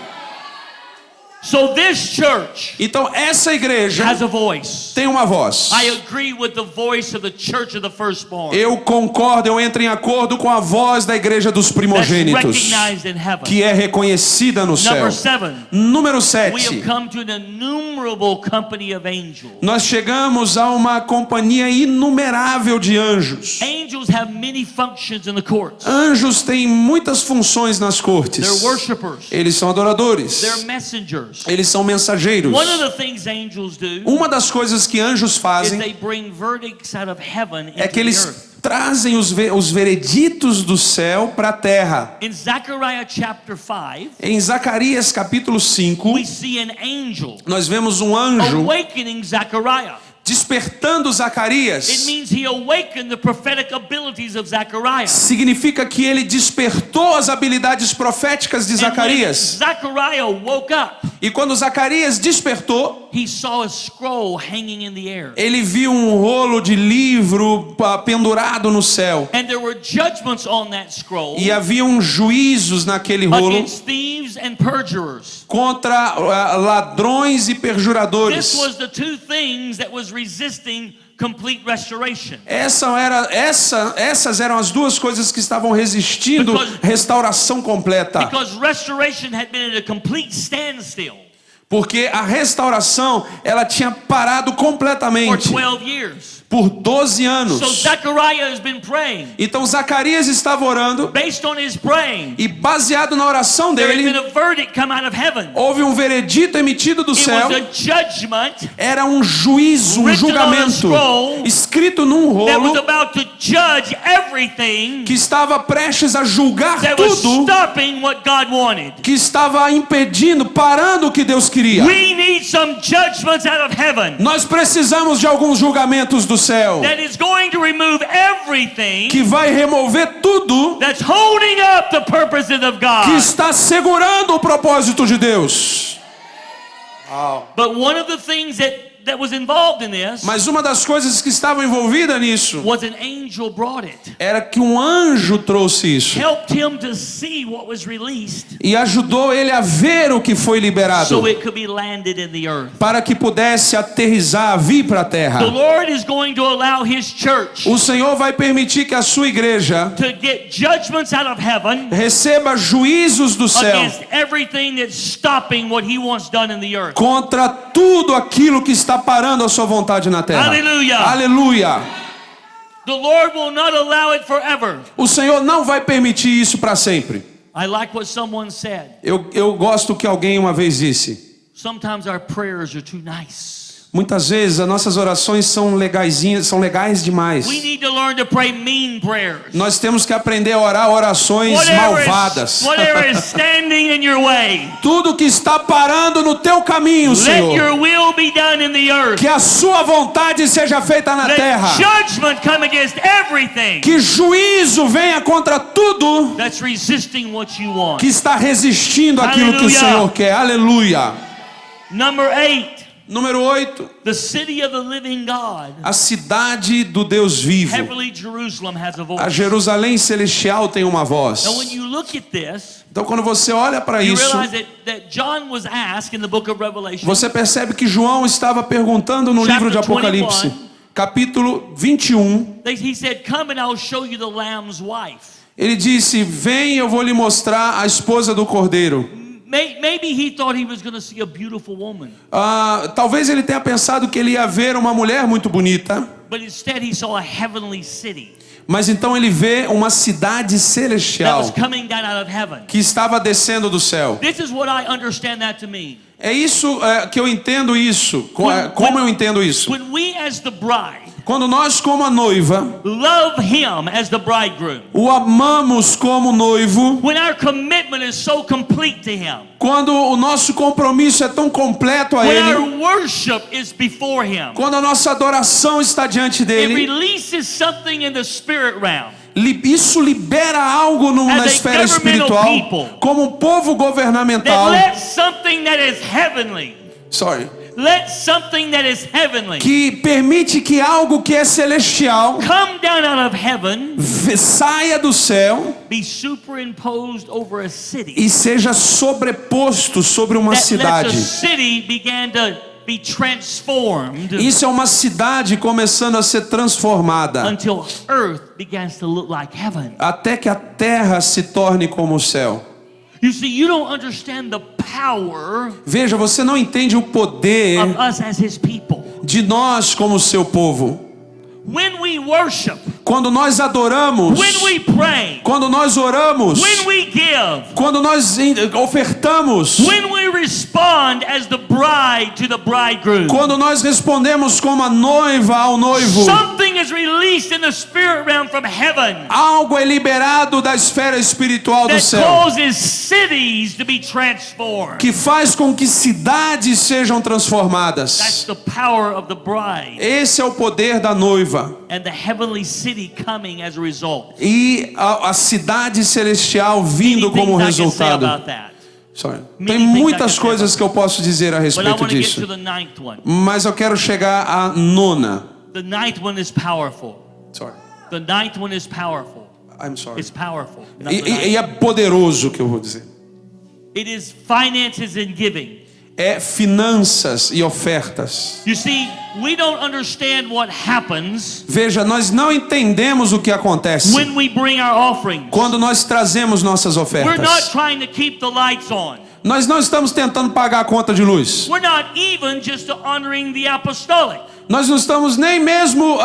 So this church Então essa igreja has a voice. tem uma voz. I agree with the voice of the church of the firstborn. Eu concordo, eu entro em acordo com a voz da igreja dos That's primogênitos, recognized in heaven. que é reconhecida no céu. Number 7. Número We have 7. come to an innumerable company of angels. Nós chegamos a uma companhia inumerável de anjos. Angels have many functions in the courts. Anjos têm muitas funções nas cortes. They're worshipers. Eles são adoradores. They're messengers. messengers. Eles são mensageiros. One of the things angels do Uma das coisas que anjos is fazem they bring verdicts out of heaven é into que the eles earth. trazem os vereditos do céu para a terra. In Zechariah chapter 5, Em Zacarias capítulo 5, we see an angel nós vemos um anjo awakening Zechariah. despertando It Zacarias. means he awakened the prophetic abilities of Zechariah. Significa que ele despertou as habilidades proféticas de And when Zacarias. Zechariah woke up, E quando Zacarias despertou, he saw a scroll hanging in the air. ele viu um rolo de livro pendurado no céu. And there were judgments on that scroll E haviam juízos naquele rolo against thieves and perjurers. contra ladrões e This perjuradores. was the two things that was resisting complete restoration. Essas eram as duas coisas que estavam resistindo restauração completa. Because restoration had been at a complete standstill Porque a restauração, ela tinha parado for completamente 12 years. por 12 anos. So Zechariah has been praying. Então Zacarias estava orando Based on his praying, e baseado na oração there had been dele, a verdict come out of heaven. houve um veredito emitido do It céu. was a judgment Era um juízo, um written on a julgamento scroll escrito num that was rolo about to judge everything que estava prestes a julgar that was tudo, stopping what God wanted. que estava impedindo, parando o que Deus queria. We need some judgments out of heaven Nós precisamos de alguns julgamentos do céu that is going to remove everything que vai remover tudo that's holding up the purposes of que God. está segurando o propósito de Deus. But one of the things that was involved in this Mas uma das coisas que estava envolvida nisso was an angel brought it. era que um anjo trouxe isso Helped him to see what was released e ajudou ele a ver o que foi liberado so it could be landed in the earth. para que pudesse aterrissar, vir para a terra. The Lord is going to allow his church O Senhor vai permitir que a sua igreja to get judgments out of heaven receba juízos do céu against everything that's stopping what he wants done in the earth. contra tudo aquilo que está parando a sua vontade na terra. Aleluia. Aleluia. The Lord will not allow it forever. O Senhor não vai permitir isso para sempre. I like what someone said. Eu gosto que alguém uma vez disse. Sometimes our prayers are too nice. Muitas vezes as nossas orações são legaisinhas, são legais demais. We need to learn to pray mean prayers. Nós temos que aprender a orar orações malvadas. Whatever is standing in your way. Tudo que está parando no teu caminho, Let Senhor. your will be done in the earth. Que a sua vontade seja feita na Let terra. judgment come against everything Que juízo venha contra tudo that's resisting what you want. que está resistindo àquilo que o Aleluia. Senhor quer. Aleluia. Number 8. Número 8. The city of the living God. A cidade do Deus vivo. Heavenly Jerusalem has a A voice. Jerusalém celestial tem uma voz. Now when you look at this, Então quando você olha para you isso, realize that John was asked in the book of Revelation. você percebe que João estava perguntando no livro de Apocalipse, capítulo 21. He said, "Come and I'll show you the Lamb's wife." Ele disse: "Vem, eu vou lhe mostrar a esposa do Cordeiro." Maybe he thought he was going to see a beautiful woman, Talvez ele tenha pensado que ele ia ver uma mulher muito bonita, but instead he saw a heavenly city mas então ele vê uma cidade that celestial was coming down out of heaven. que estava descendo do céu. This is what I understand that to mean. É isso que eu entendo isso. Como eu entendo isso? When we as the bride Quando nós, como a noiva, love him as the bridegroom, o amamos como noivo, when our commitment is so complete to him, quando o nosso compromisso é tão completo a when Ele, our worship is before him, quando a nossa adoração está diante it dele, releases something in the spirit realm. isso libera algo na As a esfera governmental espiritual, people, como um povo That governamental. let something that is heavenly, let something that is heavenly Que permite que algo que é celestial come down out of heaven, saia do céu be superimposed over a city. e seja sobreposto sobre uma That lets a cidade. city begin to be transformed Isso é uma cidade começando a ser transformada, until earth begins to look like heaven. até que a terra se torne como o céu. You see, you don't understand the power Veja, você não entende o poder of us as his people. de nós como seu povo. When we worship, Quando nós adoramos, when we pray, quando nós oramos, when we give, give, quando nós ofertamos, when we respond as the bride to the bridegroom, quando nós respondemos como a noiva ao noivo, something is released in the spirit realm from heaven. algo é liberado da esfera espiritual do That céu, causes cities to be transformed. que faz com que cidades sejam transformadas. That's the power of the bride. Esse é o poder da noiva. And the heavenly city coming as a result. E a cidade celestial vindo Many como things I can say resultado. about that. Tem muitas coisas que eu posso dizer a But I respeito want to get disso. to the ninth one. Mas eu quero chegar à nona. The ninth one is powerful. Sorry. The ninth one is powerful. I'm sorry. It's powerful. Not the ninth. E é poderoso o que eu vou dizer. It is finances and giving. É finanças e ofertas. You see, we don't understand what happens Veja, nós não entendemos o que acontece when we bring our offerings. quando nós trazemos nossas We're not ofertas. trying to keep the lights on. Nós não estamos tentando pagar a conta de luz. We're not even just honoring the apostolic. Nós não estamos nem mesmo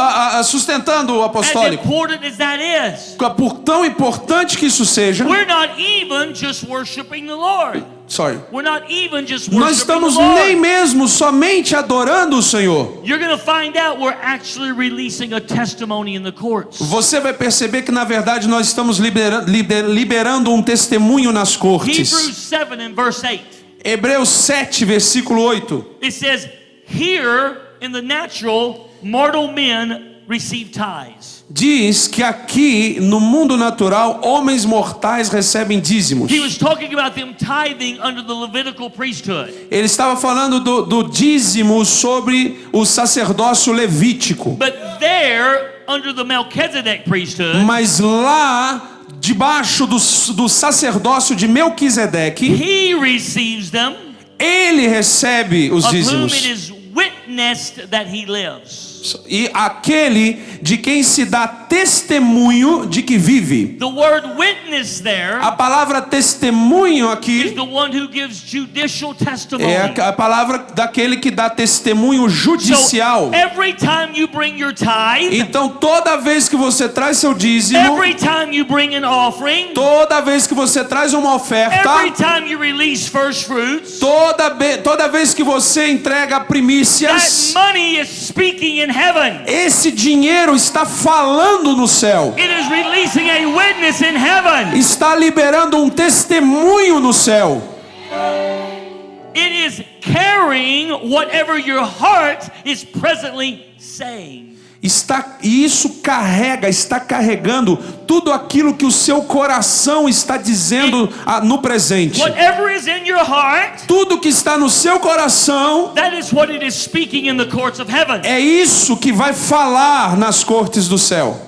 sustentando o As apostólico. important as that is. Por tão importante que isso seja, We're not even just worshiping the Lord. We're not even just nós worshiping estamos the Lord. nem mesmo somente adorando o Senhor. You're going to find out we're actually releasing a testimony in the courts. Você vai perceber que na verdade nós estamos liberando um testemunho nas cortes. Hebrews 7 and verse 8. Hebreus 7, versículo 8. It says, "Here in the natural, mortal men receive tithes." Diz que aqui no mundo natural homens mortais recebem dízimos. He was talking about them tithing under the Levitical priesthood. Ele estava falando do dízimo sobre o sacerdócio levítico. But there, under the Melchizedek priesthood, Mas lá, debaixo do sacerdócio de Melquisedeque, he receives them, ele recebe os of whom dízimos. it is witnessed that he lives. E aquele de quem se dá testemunho de que vive. The word witness there A palavra testemunho is aqui the one who gives judicial testimony. é a palavra daquele que dá testemunho judicial. So every time you bring your tithe, Então toda vez que você traz seu dízimo, every time you bring an offering, toda vez que você traz uma oferta, every time you release first fruits, toda vez que você entrega that primícias, money is speaking in heaven. esse dinheiro está falando no céu. It is releasing a witness in heaven. Está liberando um testemunho no céu. It is carrying whatever your heart is presently saying. Está carregando tudo aquilo que o seu coração está dizendo no presente. Whatever is in your heart, Tudo que está no seu coração, that is what it is speaking in the courts of heaven. é isso que vai falar nas cortes do céu.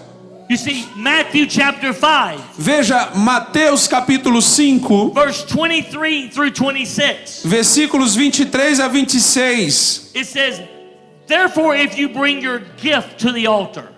You see, Matthew chapter 5, Veja Mateus capítulo 5, verse 23 through 26. versículos 23 a 26. It says, "Therefore, if you bring your gift to the altar,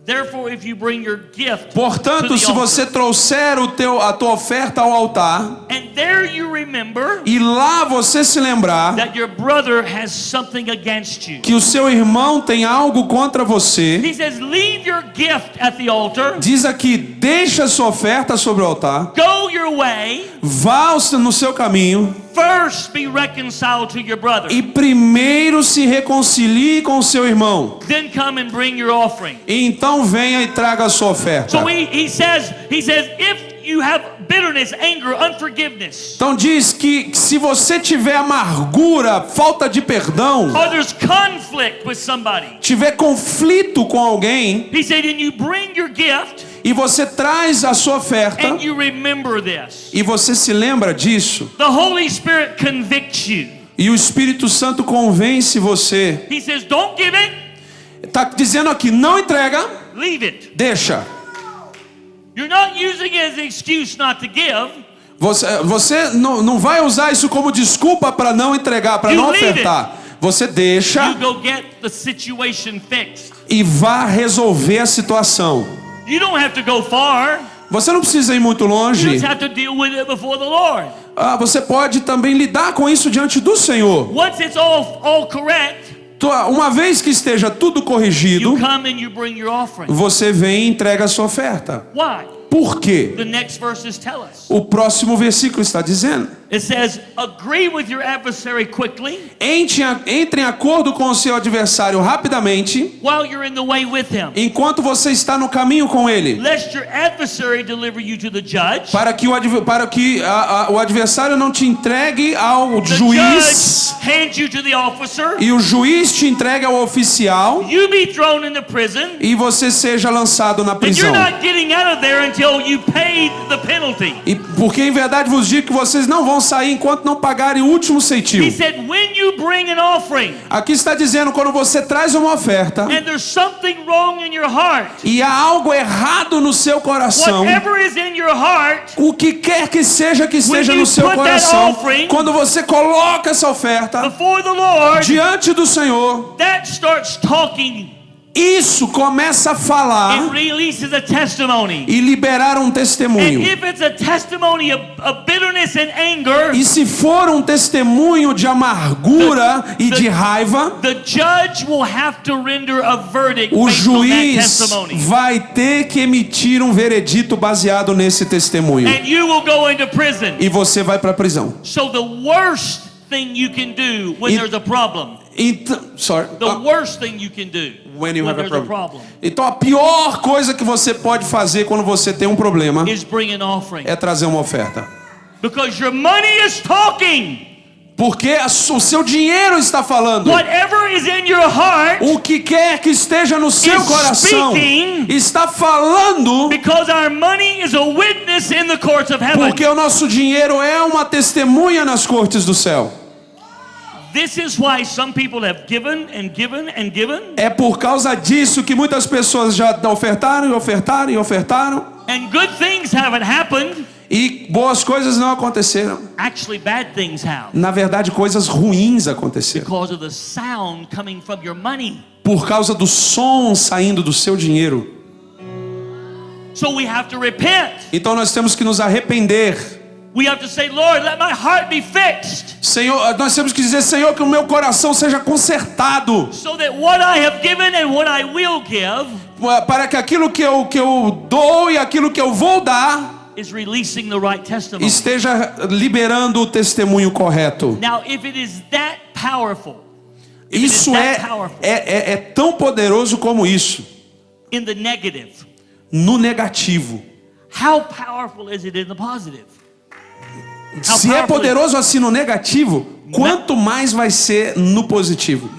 Therefore, if you bring your gift Portanto, to the se altar, você trouxer a tua oferta ao altar, and there you remember e lá você se lembrar that your brother has something against you." que o seu irmão tem algo contra você, He says, "Leave your gift at the altar. diz aqui, deixa a sua oferta sobre o altar, Go your way. vá no seu caminho, First be reconciled to your brother. e primeiro se reconcilie com o seu irmão. Then come and bring your offering." E então venha e traga a sua oferta. So he says, if you have bitterness, anger, unforgiveness, Então diz que se você tiver amargura, falta de perdão, or there's conflict with somebody, tiver conflito com alguém, he said, and you bring your gift e você traz a sua oferta, and you remember this, e você se lembra disso, the Holy Spirit convicts you. e o Espírito Santo convence você, He says, don't give it, está dizendo aqui, não entrega, leave it. deixa. You're not using it as an excuse not to give. Você não vai usar isso como desculpa para não entregar, para não ofertar. Você deixa You go get the situation fixed. e vá resolver a situação. You don't have to go far. Você não precisa ir muito You longe. just have to deal with it before the Lord. Você pode também lidar com isso diante do Senhor. Once it's all correct, Uma vez que esteja tudo corrigido, you come and you bring your offering. você vem e entrega a sua oferta. Why? Por quê? The next verses tell us. O próximo versículo está dizendo: It says, agree with your adversary quickly. Entre em acordo com o seu adversário rapidamente, while you're in the way with him. Enquanto você está no caminho com ele. Lest your adversary deliver you to the judge. Para que o adversário não te entregue ao juiz. The judge hands you to the officer. E o juiz te entregue ao oficial. You be thrown in the prison. E você seja lançado na prisão. And you're not getting out of there until you paid the penalty. E porque em verdade vos digo que vocês não vão sair enquanto não pagarem o último ceitil. He said, when you bring an offering. Aqui está dizendo quando você traz uma oferta. And there's something wrong in your heart. E há algo errado no seu coração. Whatever is in your heart. O que quer que seja que esteja no seu coração. Quando você coloca essa oferta before the Lord, diante do Senhor, that starts talking. Isso começa a falar e liberar um testemunho. E se for um testemunho de amargura e de raiva, o juiz vai ter que emitir um veredito baseado nesse testemunho. E você vai para a prisão. Thing you can do when there's a problem. The worst thing you can do when there's a problem. Então a pior coisa que você pode fazer quando você tem um problema is bring an offering. É trazer uma oferta. Because your money is talking. Porque o seu dinheiro está falando. Whatever is in your heart, o que quer que esteja no seu coração está falando. Because our money is a witness in the courts of heaven. Porque o nosso dinheiro é uma testemunha nas cortes do céu. This is why some people have given and given and given. É por causa disso que muitas pessoas já ofertaram e ofertaram e ofertaram. And good things haven't happened. E boas coisas não aconteceram. Actually, bad things have. Na verdade, coisas ruins aconteceram. Because of the sound coming from your money. Por causa do som saindo do seu dinheiro. So we have to repent. Então nós temos que nos arrepender. We have to say, Lord, let my heart be fixed. Senhor, nós temos que dizer, Senhor, que o meu coração seja consertado. So that what I have given and what I will give. Para que aquilo que eu dou e aquilo que eu vou dar is releasing the right testimony. Esteja liberando o testemunho correto. Now, if it is that powerful, isso é tão poderoso como isso. In the negative. No negativo. How powerful is it in the positive? Se é poderoso assim no negativo, quanto mais vai ser no positivo.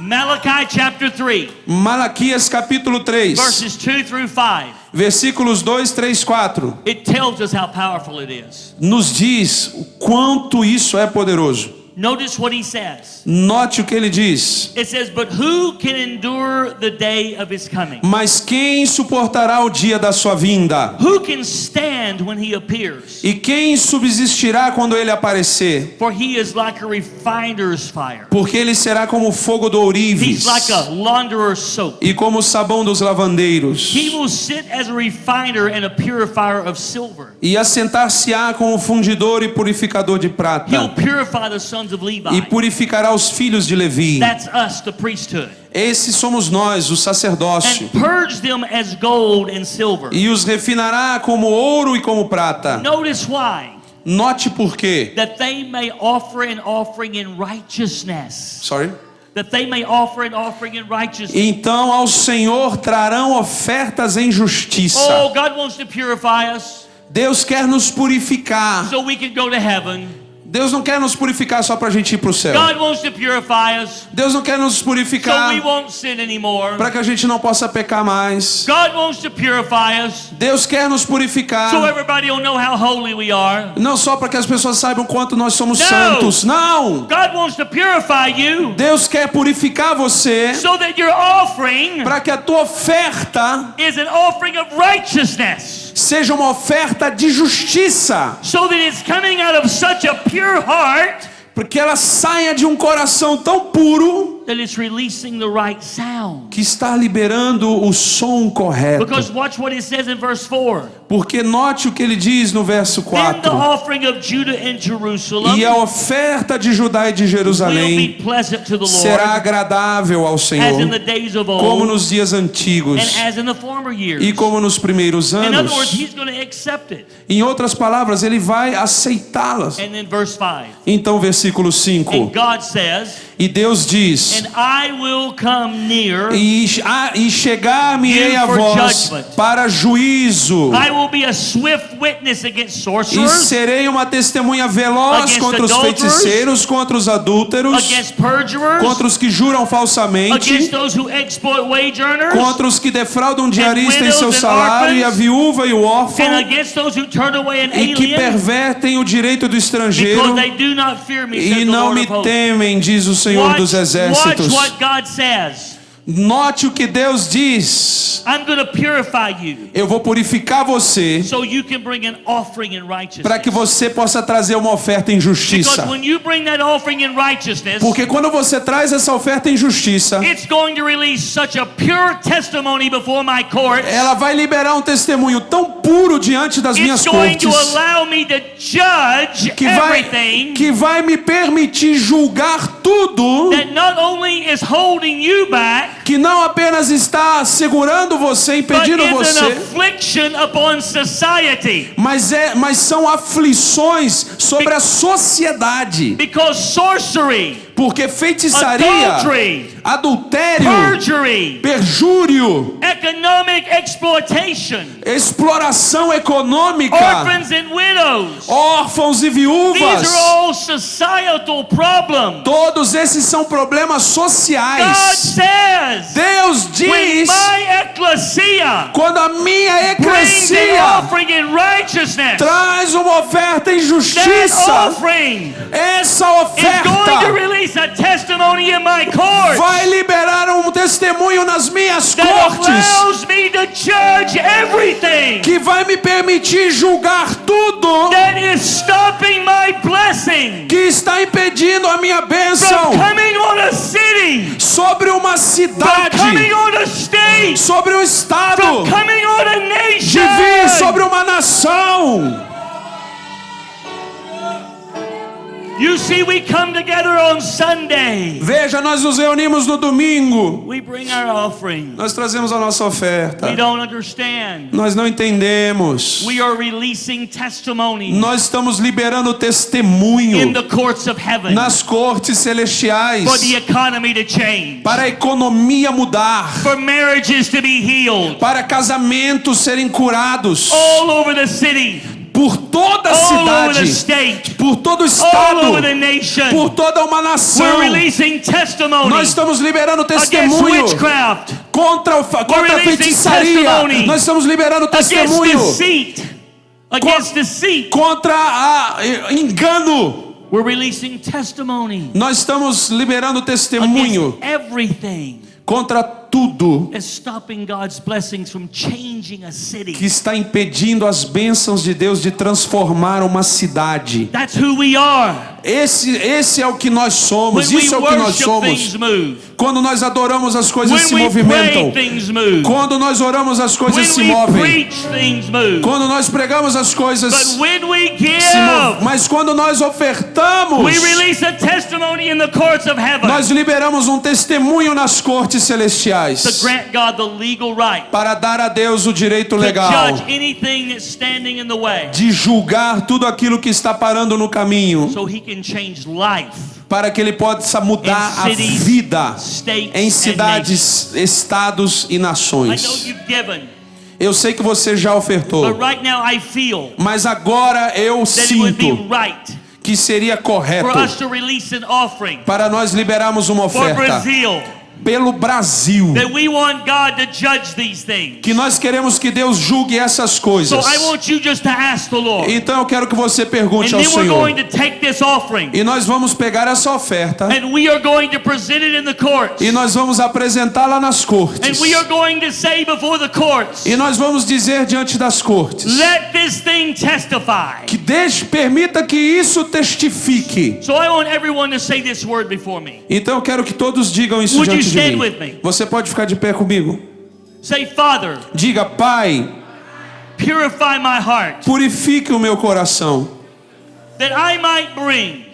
Malaquias capítulo 3. Verses 2 through 5. Versículos 2, 3, 4. It tells us how powerful it is. Nos diz o quanto isso é poderoso. Notice what he says. Note o que ele diz. It says, but who can endure the day of his coming? Mas quem suportará o dia da sua vinda? Who can stand when he appears? E quem subsistirá quando ele aparecer? For he is like a refiner's fire. Porque ele será como o fogo do ourives. He's like a launderer's soap. E como o sabão dos lavandeiros. He will sit as a refiner and a purifier of silver. E assentar-se-á como fundidor e purificador de prata. He'll purify the sons of Levi. E purificará os filhos de Levi. That's us, the priesthood. Esses somos nós, o sacerdócio. And purge them as gold and silver. E os refinará como ouro e como prata. Notice why. Note por quê. That they may offer an offering in righteousness. Sorry. That they may offer an offering in righteousness. Então ao Senhor trarão ofertas em justiça. Oh, God wants to purify us. Deus quer nos purificar. So we can go to heaven. Deus não quer nos purificar só para a gente ir para o céu. God wants to purify us. Deus não quer nos purificar so we won't sin anymore. Para que a gente não possa pecar mais. God wants to purify us. Deus quer nos purificar. So everybody will know how holy we are. Não só para que as pessoas saibam quanto nós somos santos. Não. God wants to purify you. Deus quer purificar você. So that your offering para que a tua oferta is an offering of righteousness. Seja uma oferta de justiça. So that it's coming out of such a pure heart. Porque ela saia de um coração tão puro that it's releasing the right sound. Que está liberando o som correto. Because watch what it says in verse 4. Porque note o que ele diz no verso 4. Then the offering of Judah and Jerusalem E a oferta de Judá e de will be Jerusalém pleasant to the será Lord, agradável ao as in Senhor, the days of como old, nos dias antigos and as in the former years. e como nos primeiros In other anos. words, he's going to accept it. Em outras palavras, ele vai aceitá-las. And then verse 5. Então, versículo 5. And God says, E Deus diz: and I will come near, E chegar-me-ei a for vós judgment. para juízo, I will be a swift witness against e sorcerers, serei uma testemunha veloz Against contra os adulterers, feiticeiros, contra os adúlteros, against perjurers, contra os que juram falsamente, against those who exploit wage earners, contra os que defraudam o diarista em widows seu and salário, e a orphans, viúva e o and órfão, against those who turn away an e que alien, pervertem o direito do estrangeiro, because they do not fear me, e says the não Lord me of hosts. temem, diz o Senhor dos Watch exércitos. what God says. Note o que Deus diz: I'm going to purify you eu vou purificar você, so you can bring an offering in righteousness. para que você possa trazer uma oferta em Because justiça. when you bring that offering in righteousness, Porque quando você traz essa oferta em justiça, it's going to release such a pure testimony before my court. ela vai liberar um testemunho tão puro diante das minhas It's going to cortes, allow me to judge everything que vai me permitir julgar tudo, that not only is holding you back, que não apenas está segurando você, but impedindo is an você, affliction upon society. mas são aflições sobre a sociedade. Because sorcery, Porque feitiçaria, adultery, adultério, perjury, perjúrio, economic exploitation, exploração econômica, orphans and widows, órfãos e these viúvas, are all societal problems. todos esses são problemas God sociais. says, Deus when diz: my ecclesia quando a minha brings an eclesia offering in righteousness, traz uma oferta em that justiça, offering essa is going to oferta release a testimony in my court vai liberar um testemunho nas minhas that cortes, allows me to judge everything que vai me permitir julgar tudo that is stopping my blessing que está impedindo a minha bênção from coming on a city, sobre uma from cidade, coming on a state, sobre um estado, from coming on a de nation. vir sobre uma nação. You see, we come together on Sunday. Veja, nós nos reunimos no domingo, We bring our offering. nós trazemos a nossa oferta, We don't understand. nós não entendemos, We are releasing testimony nós estamos liberando in testemunho the courts of heaven nas cortes celestiais for the economy to change, para a economia mudar, for marriages to be healed para casamentos serem curados all over the city, por toda a all over the cidade, state, por todo o all estado, over the nation. por toda uma nação. We're releasing testimony Nós estamos liberando against testemunho witchcraft, contra a releasing feitiçaria. testimony Nós estamos liberando against testemunho deceit, against deceit. contra engano. We're releasing testimony Nós estamos liberando testemunho against everything contra tudo that's stopping God's blessings from changing a city. que está impedindo as bênçãos de Deus de transformar uma cidade. That's who we are. Esse é o que nós somos, When we isso é o que nós worship, things somos. move. Quando nós adoramos, as coisas When se we movimentam. pray, things move. Quando nós oramos, as coisas When se we movem. preach, things move. Quando nós pregamos, as coisas But when we se give, movem. Mas quando nós ofertamos, we release a testimony in the courts of heaven nós liberamos um testemunho nas cortes celestiais to grant God the legal right para dar a Deus o direito to legal judge anything that's standing in the way, de julgar tudo aquilo que está parando no caminho, so He can change life para que Ele possa mudar a in cities, vida states, em and cidades, estados e nations. I know nações. you've given, Eu sei que você já ofertou, but right now I feel mas agora eu that it would be sinto right que seria correto for us to release an offering para nós liberarmos uma for oferta Brazil, pelo Brasil, that we want God to judge these things. que nós queremos que Deus julgue essas So coisas. I want you just to ask the Lord. Então eu quero que você And pergunte ao then we're Senhor. going to take this offering E nós vamos pegar essa oferta and we are going to present it in the courts. e nós vamos apresentá-la nas cortes. And we are going to say before the courts, E nós vamos dizer diante das cortes let this thing testify. que permita que isso testifique. So I want everyone to say this word before me. Então eu quero que todos digam isso Would you diante de stand mim. with me? Você pode ficar de pé comigo? Say, Father, Diga: Pai, purify my heart. Purifique o meu coração. That I might bring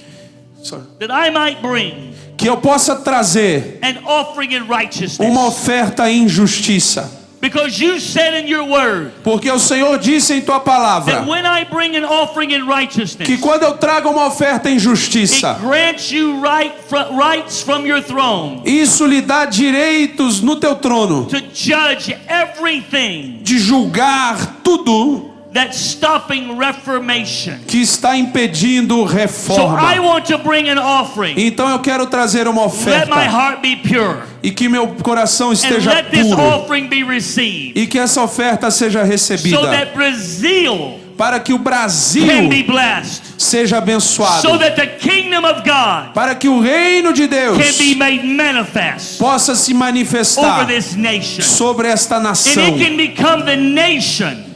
que eu possa trazer an offering in righteousness. Uma oferta em justiça. Because you said in your word, porque o Senhor disse em tua palavra, that when I bring an offering in righteousness, que quando eu trago uma oferta em justiça, it grants you rights from your throne, isso lhe dá direitos no teu trono, to judge everything, de julgar tudo that's stopping reformation. Que está impedindo reforma. So I want to bring an offering. Então eu quero trazer uma oferta. Let my heart be pure. E que meu coração esteja And let this puro. offering be received. E que essa oferta seja recebida. So that Brazil para que o Brasil can be blessed. Seja abençoado. So that the kingdom of God para que o reino de Deus can be made manifest possa se manifestar over this nation. Sobre esta nação. And it can become the nation.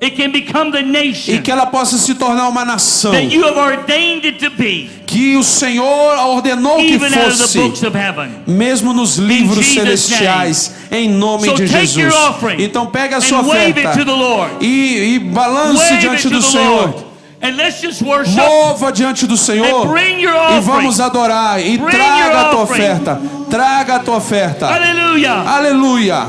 It can become the nation. E que ela possa se tornar uma nação. That you have ordained it to be. Que o Senhor ordenou que Even out of the fosse. books of heaven. Mesmo nos livros celestiais, em nome de Jesus. Então pega a sua oferta e balance diante do Senhor. And let's just worship. Mova diante do Senhor e vamos adorar e traga a tua oferta. Traga a tua oferta. Aleluia. Aleluia.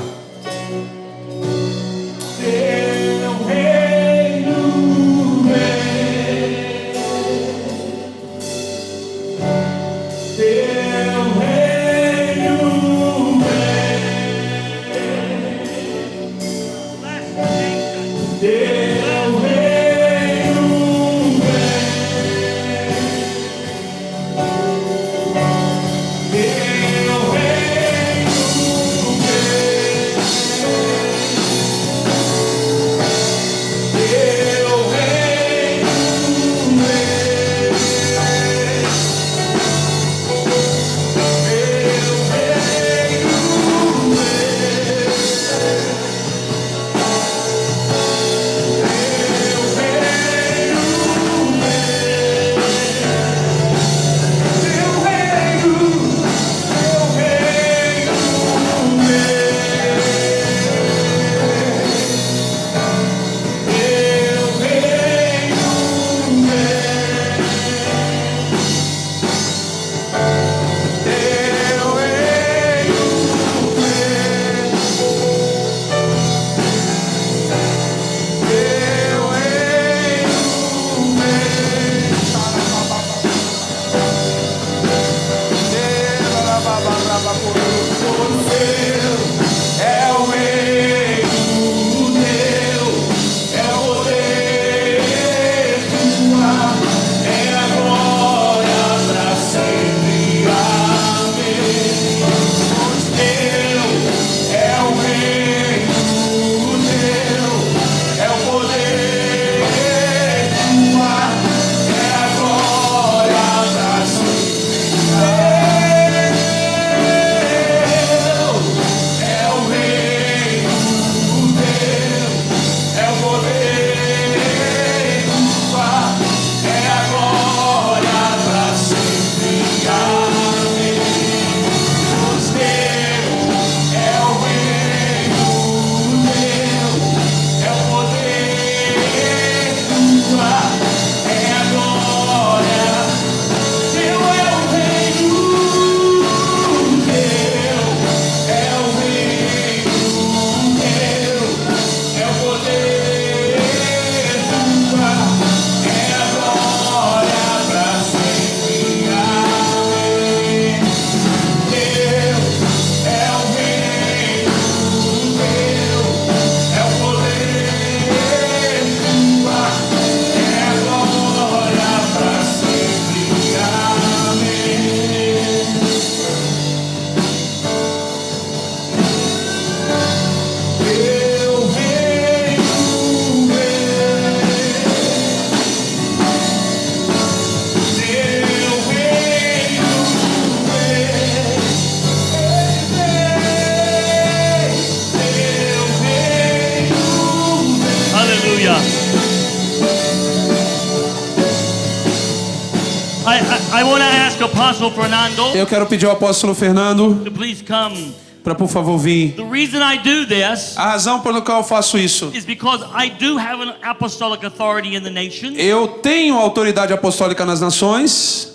I want to ask Apostle Fernando. Eu quero pedir ao apóstolo Fernando to please come para por favor vir. The reason I do this A razão pela qual eu faço isso. is because I do have an apostolic authority in the nation. Eu tenho autoridade apostólica nas nações.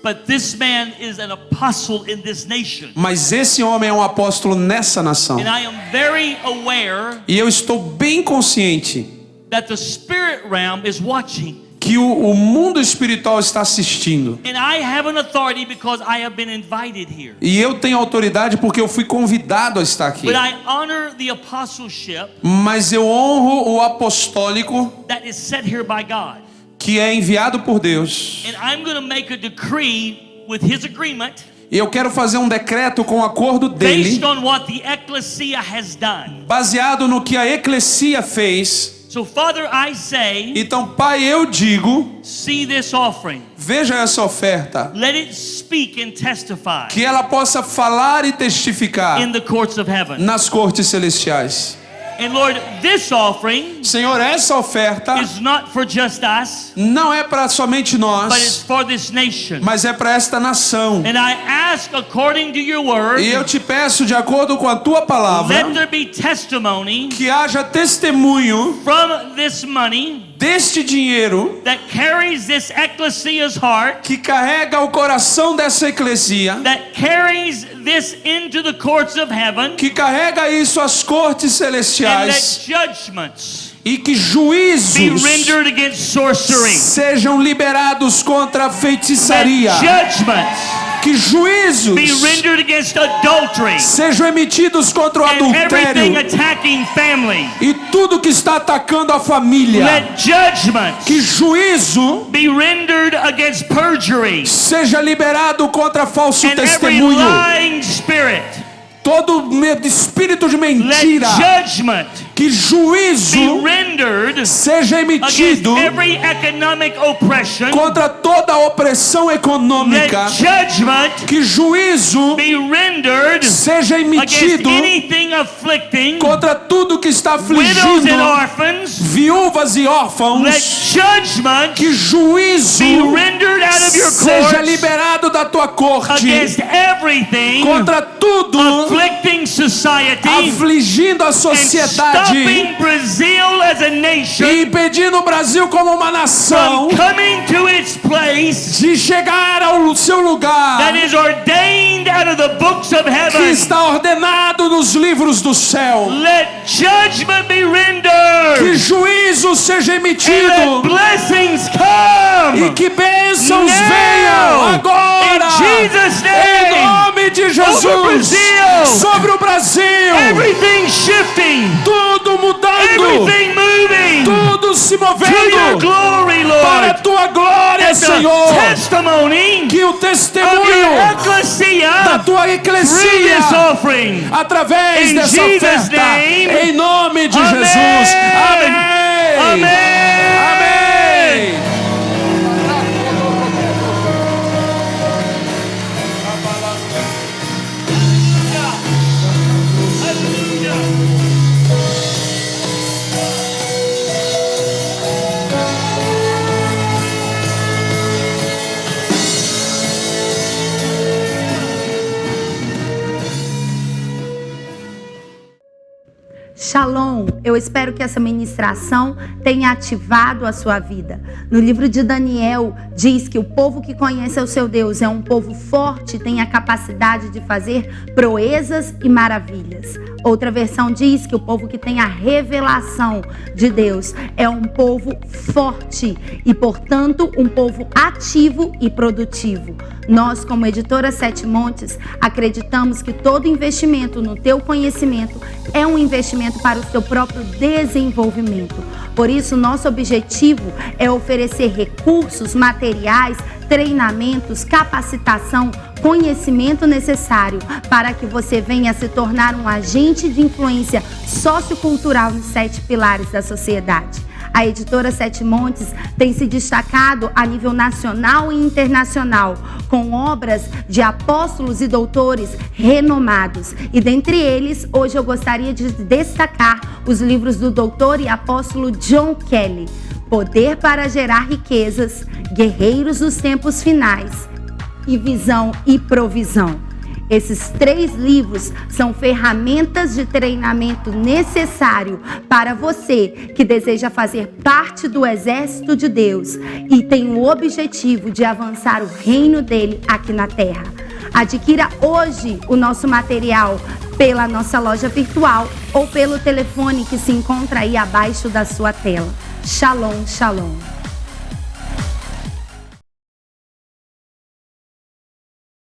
But this man is an apostle in this nation. Mas esse homem é um apóstolo nessa nação. And I am very aware E eu estou bem consciente that the spirit realm is watching. que o mundo espiritual está assistindo. And I have an authority because I have been invited here. E eu tenho autoridade porque eu fui convidado a estar aqui. But I honor the apostleship Mas eu honro o apostólico that is set here by God. que é enviado por Deus. And I'm going to make a decree with his agreement. E eu quero fazer um decreto com o acordo dele, Based on what the ecclesia has done. baseado no que a eclesia fez. So Father, I say, Então, Pai, eu digo, see this offering. veja essa oferta, Let it speak and testify que ela possa falar e testificar in the courts of heaven. nas cortes celestiais. And Lord, this offering Senhor, essa oferta is not for just us, não é para somente but it's nós, for this nation. mas é para esta nação. And I ask according to your word, E eu te peço, de acordo com a tua palavra, let there be testimony que haja testemunho from this money deste dinheiro that carries this ecclesia's heart, que carrega o coração dessa eclesia, that carries this into the courts of heaven, que carrega isso às cortes and let celestiais, judgments e que be juízos rendered against sorcery. sejam liberados contra a Let feitiçaria, judgments que juízos be rendered against adultery sejam emitidos contra o and everything adultério attacking family. e tudo que está atacando a família, Let judgments que juízo be rendered against perjury seja liberado contra falso and every testemunho, lying spirit. todo espírito de Let mentira, judgment que be juízo rendered seja against emitido every economic oppression. contra toda a opressão Let econômica, judgment que juízo be rendered seja against emitido anything afflicting contra tudo que está widows afligindo and orphans. viúvas e Let órfãos, judgment que juízo be rendered out of your seja courts liberado da tua corte against everything contra tudo afflicting society afligindo a and sociedade stopping Brazil as a nation e impedindo o Brasil como uma nação from coming to its place de chegar ao seu lugar that is ordained out of the books of que heaven. está ordenado nos livros do céu. Let judgment be Que rendered juízo seja and let emitido blessings come e que bênçãos now. venham agora, In Jesus' em name. nome de Over Jesus, Brazil. sobre o Brasil, Everything shifting, tudo mudando, everything moving tudo se to your movendo glory, para a Lord. tua glória, That the Senhor, testimony que o of your testemunho da ecclesia tua through eclesia this offering. através In dessa Jesus' oferta, name. em nome de Amém. Jesus, amém, Amém. amém. Shalom, eu espero que essa ministração tenha ativado a sua vida. No livro de Daniel diz que o povo que conhece o seu Deus é um povo forte, tem a capacidade de fazer proezas e maravilhas. Outra versão diz que o povo que tem a revelação de Deus é um povo forte e, portanto, um povo ativo e produtivo. Nós, como editora Sete Montes, acreditamos que todo investimento no teu conhecimento é um investimento para o seu próprio desenvolvimento. Por isso, nosso objetivo é oferecer recursos, materiais, treinamentos, capacitação, conhecimento necessário para que você venha se tornar um agente de influência sociocultural nos 7 pilares da sociedade. A editora Sete Montes tem se destacado a nível nacional e internacional, com obras de apóstolos e doutores renomados. E dentre eles, hoje eu gostaria de destacar os livros do doutor e apóstolo John Kelly, Poder para Gerar Riquezas, Guerreiros dos Tempos Finais e Visão e Provisão. Esses 3 livros são ferramentas de treinamento necessário para você que deseja fazer parte do exército de Deus e tem o objetivo de avançar o reino dele aqui na terra. Adquira hoje o nosso material pela nossa loja virtual ou pelo telefone que se encontra aí abaixo da sua tela. Shalom, shalom.